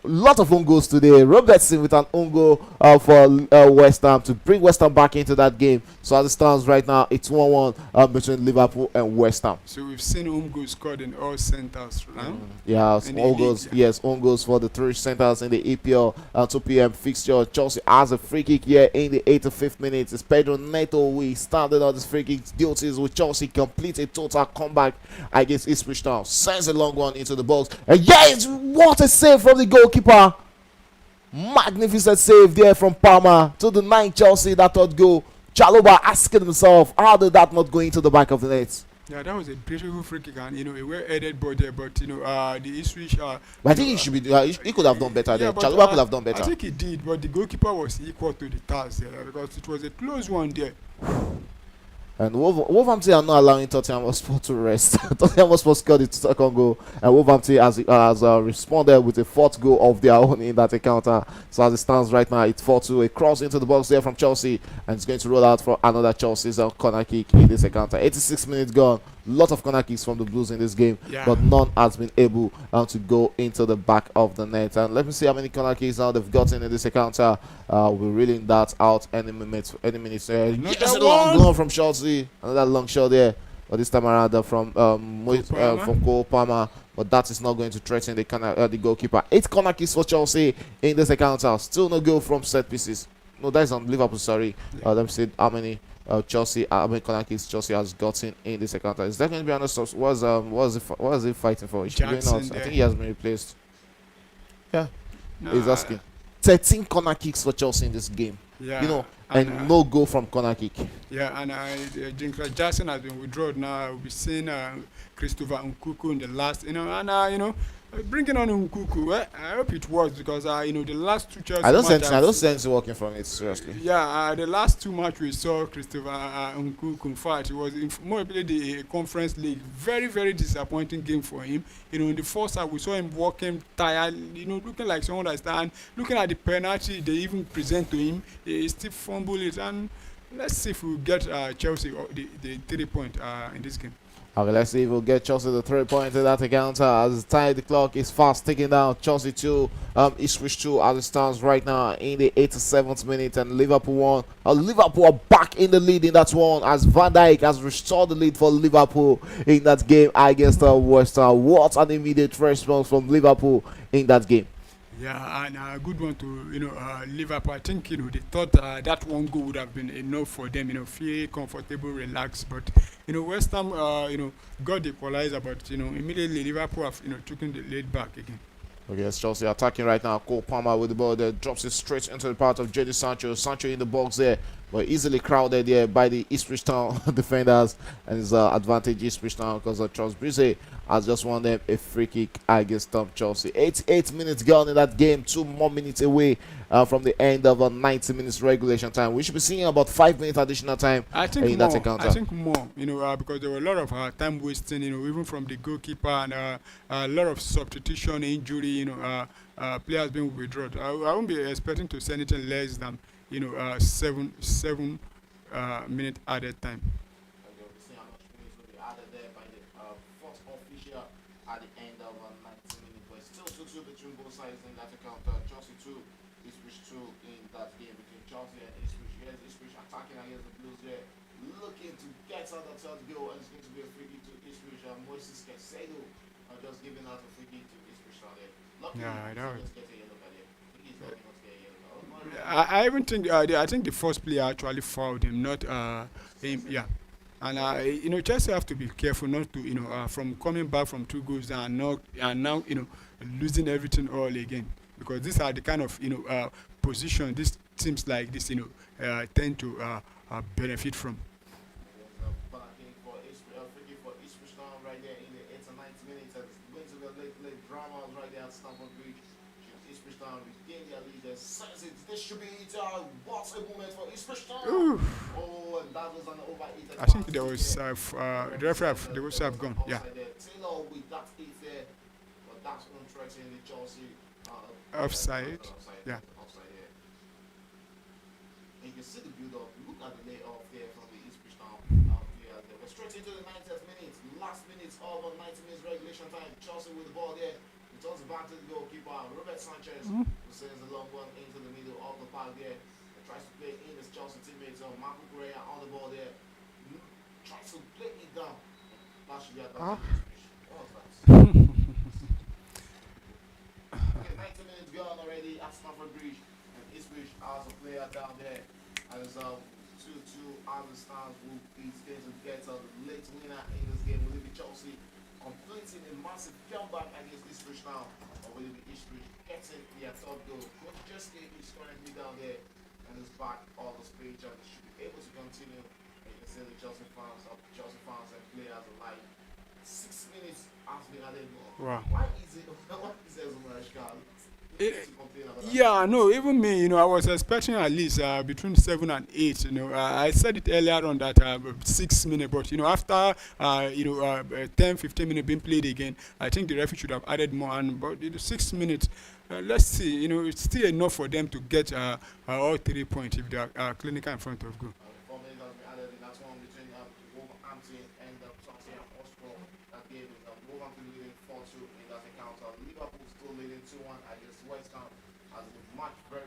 Lot of own goals today. Robertson with an own goal for West Ham to bring West Ham back into that game. So as it stands right now, it's 1-1 between Liverpool and West Ham. So we've seen own goals scored in all centers now. Yes, own goals. Yes, own goals for the 3 centers in the EPL 2 p.m. fixture. Chelsea has a free kick here in the 85th minute. It's Pedro Neto. We started on this free kick duties with Chelsea. Complete a total comeback against Ipswich Town. Sends a long one into the box. And yes, what a save from the goalkeeper. Magnificent save there from Palmer to the 9 Chelsea. That third goal. Chaloba asking himself, how did that not go into the back of the net? Yeah, that was a beautiful free kick, and a well-headed ball there. But the Ipswich. But I think he should be. He could have done better. Yeah, there. Chaloba could have done better. I think he did, but the goalkeeper was equal to the task there because it was a close one there. And Wolverhampton are not allowing Tottenham Hotspur to rest. Tottenham Hotspur scored the second goal, and Wolverhampton has responded with a 4th goal of their own in that encounter. So as it stands right now, it's 4-2. A cross into the box there from Chelsea, and it's going to roll out for another Chelsea's corner kick in this encounter. 86 minutes gone. Lot of corner kicks from the Blues in this game, but none has been able to go into the back of the net. And let me see how many corner kicks now they've gotten in this encounter. We're reeling that out any minute. Yes, a long goal from Chelsea. Another long shot there, but this time around from Cole Palmer. But that is not going to threaten the goalkeeper. 8 corner kicks for Chelsea in this encounter. Still no goal from set pieces. No, that is on Liverpool. Sorry. Let me see how many how many corner kicks Chelsea has gotten in this encounter. It's definitely be honest. What is he fighting for? I think he has been replaced. Yeah, he's asking. 13 corner kicks for Chelsea in this game. Yeah, and no goal from corner kick. Yeah, and Jinkra Jackson has been withdrawn now. We'll be seeing Christopher Nkuku in the last, bringing on Nkuku. I hope it works because the last 2 Chelsea. I don't sense working from it seriously. Yeah, the last 2 matches we saw Christopher Nkuku. In fact, it was more the Conference League. Very, very disappointing game for him. In the first half we saw him walking tired. Looking like someone that's done. Looking at the penalty they even present to him, he still fumble it. And let's see if we get Chelsea the 3 point in this game. Okay, let's see if we'll get Chelsea the 3 points in that encounter. As the clock is fast ticking down. Chelsea 2, Ipswich 2 as it stands right now in the 87th minute, and Liverpool 1. Liverpool are back in the lead in that one as Van Dijk has restored the lead for Liverpool in that game against West Ham. What an immediate response from Liverpool in that game. Yeah, and a good one to Liverpool. I think they thought that 1 goal would have been enough for them. Feel comfortable, relaxed. But West Ham got the equalizer, but immediately Liverpool have taken the lead back again. Okay, it's Chelsea attacking right now. Cole Palmer with the ball there, drops it straight into the part of Jadon Sancho. Sancho in the box there, but easily crowded there by the Ipswich Town defenders, and it's advantage Ipswich Town because Charles Brise has just won them a free kick against Chelsea. 88 minutes gone in that game, 2 more minutes away from the end of a 90 minutes regulation time. We should be seeing about 5 minutes additional time I think in more. that encounter. I think more. Because there were a lot of time wasting. Even from the goalkeeper and a lot of substitution, injury. Players being withdrawn. I won't be expecting to see anything less than 7 minute added time. And you'll be seeing how much minutes will be added there by the fourth official at the end of 90 minutes. But it's still 2-2 between both sides in that encounter. Chelsea 2, Ipswich 2 in that game between Chelsea and Ipswich. Here's Ipswich attacking against the Blues there, looking to get out the third goal, and it's going to be a free kick to Ipswich. Moises Caicedo just giving out a free kick to Ipswich there. Luckily, Yeah, I know. he's going to get a yellow card there. He's not going to get a yellow card. I even think I think the first player actually fouled him, not him. Yeah, and Chelsea have to be careful not to from coming back from 2 goals and now losing everything all again, because these are the kind of position these teams like this tend to benefit from. This should be what a moment for Ipswich Town. Oh, and that was an overheated. I think there was the referee they also have gone. Yeah. Taylor with that hit there, but that's one threatening the Chelsea. Offside. Yeah. Offside there. And you can see the build-up. Look at the layoff there from the Ipswich Town players there. We're straight into the 90th minute, last minute of a 90 minutes regulation time. Chelsea with the ball there. It was back to the goalkeeper, Robert Sanchez, who sends a long one into the middle of the park there. He tries to play in his Chelsea teammates, Marco Correa on the ball there. Tries to play it down. That should be a What was that? Okay, 90 minutes gone already at Stamford Bridge, and Ipswich has a player down there. And it's 2-2 as it stands. He's going to get a late winner in this game. Will it be Chelsea completing a massive comeback against Ipswich now, or will it be Ipswich getting their third goal? Coach Jeske is currently down there and is back on the stage, and should be able to continue. You can see the Chelsea fans and players alike. 6 minutes has been added more. Wow. Why is it so much, Carl? Yeah, no, even me, I was expecting at least between 7 and 8. I said it earlier on that 6 minutes, but after 10-15 minutes being played again, I think the referee should have added more. And but 6 minutes, let's see, it's still enough for them to get all 3 points if they are clinical in front of goal. 4 minutes has been added in that one between Wolverhampton and Chelsea and Oslo. That game is Wolverhampton leading 4-2 in that encounter. Liverpool still leading 2-1 against West Ham as the match goes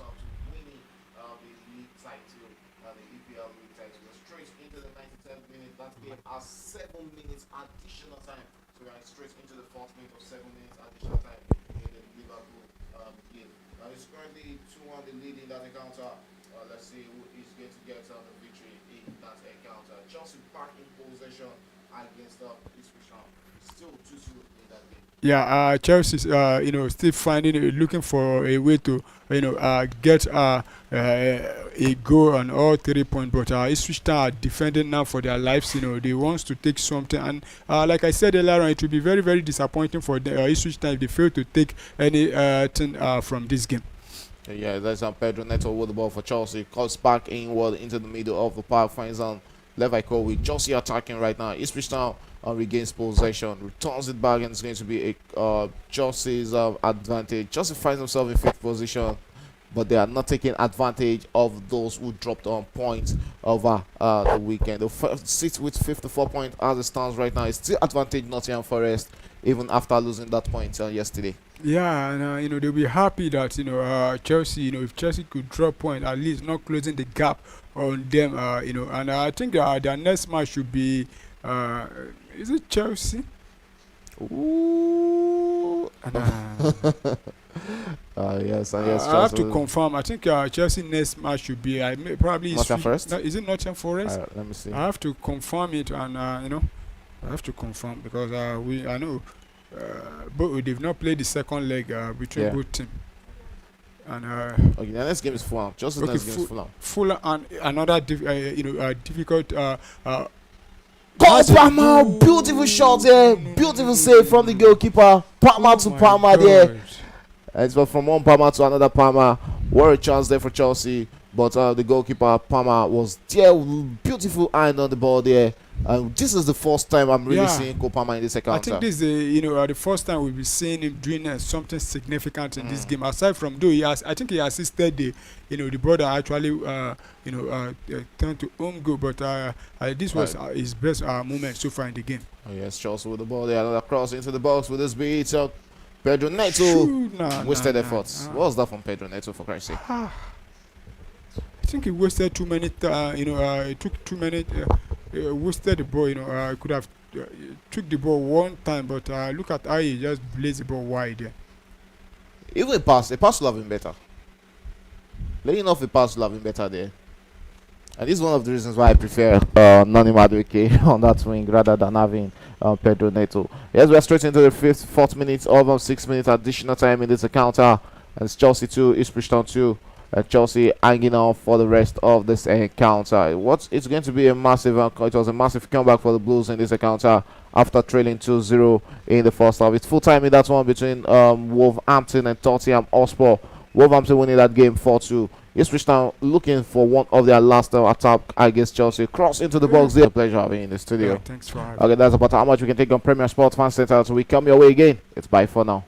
up to winning the league title, the EPL league title. Straight into the 93rd minute. That game has 7 minutes additional time. So we are straight into the 4th minute of 7 minutes additional time in the Liverpool game. Now it's currently 2-1 the lead in that encounter. Let's see who is going to get the victory in that encounter. Chelsea back in possession against Ipswich Town. Still 2-2 in that game. Yeah, Chelsea's still looking for a way to get a goal on all 3 points, but Ipswich Town are defending now for their lives. They want to take something, and like I said earlier on, it will be very, very disappointing for the Ipswich Town if they fail to take anything from this game. Yeah, there's Pedro Neto with the ball for Chelsea. Cuts back inward into the middle of the park. Finds on Levico with Chelsea attacking right now. Ipswich Town regains possession, returns it back, and it's going to be a Chelsea's advantage. Chelsea finds themselves in 5th position, but they are not taking advantage of those who dropped on points over the weekend. The first sits with 54 points as it stands right now. It's still advantage Nottingham Forest, even after losing that point yesterday. Yeah, and they'll be happy that Chelsea, if Chelsea could drop point, at least not closing the gap on them, and I think their next match should be is it Chelsea? Ooh. Yes, I have to confirm. I think Chelsea next match should be probably Nottingham Forest. Is it Nottingham Forest? Let me see. I have to confirm it, and I have to confirm because I know but they've not played the second leg between Yeah. both teams. And Okay, the next game is Fulham. Just the okay, next game is Fulham. Fulham and another difficult. Cole That's a Palmer, good- beautiful shot there, beautiful save from the goalkeeper. Palmer to my Palmer there. God. It's from one Palmer to another Palmer. What a chance there for Chelsea, but the goalkeeper Palmer was there. Beautiful eye on the ball there. This is the first time I'm really Yeah. seeing Cole Palmer in this I encounter. think this is the first time we'll be seeing him doing something significant in this game. Aside from I think he assisted the brother actually turned to home goal, but this was his best moment so far in the game. Oh, yes, Chelsea with the ball there. Another cross into the box with this beat. Pedro Neto Shoot, nah, wasted nah, efforts. nah. What was that from Pedro Neto, for Christ's sake? I think he wasted too many. It took too many. Wasted the ball. He could have took the ball one time, but look at how he just blazed the ball wide there. Even a pass would have been better. Laying off a pass would have been better there. And this is one of the reasons why I prefer Nani Madueke on that wing rather than having Pedro Neto. Yes, we are straight into the fourth minute of 6 minutes additional time in this encounter. And it's Chelsea 2, Ipswich Town 2. Chelsea hanging on for the rest of this encounter. It's going to be a massive. It was a massive comeback for the Blues in this encounter after trailing 2-0 in the first half. It's full time in that one between Wolverhampton and Tottenham Hotspur. Wolverhampton winning that game 4-2. Ipswich Town looking for one of their last attack against Chelsea. Cross into the box there. Pleasure having you in the studio. Yeah, thanks for having Okay, that's about how much we can take on Premier Sports Fan Center. So we come your way again. It's bye for now.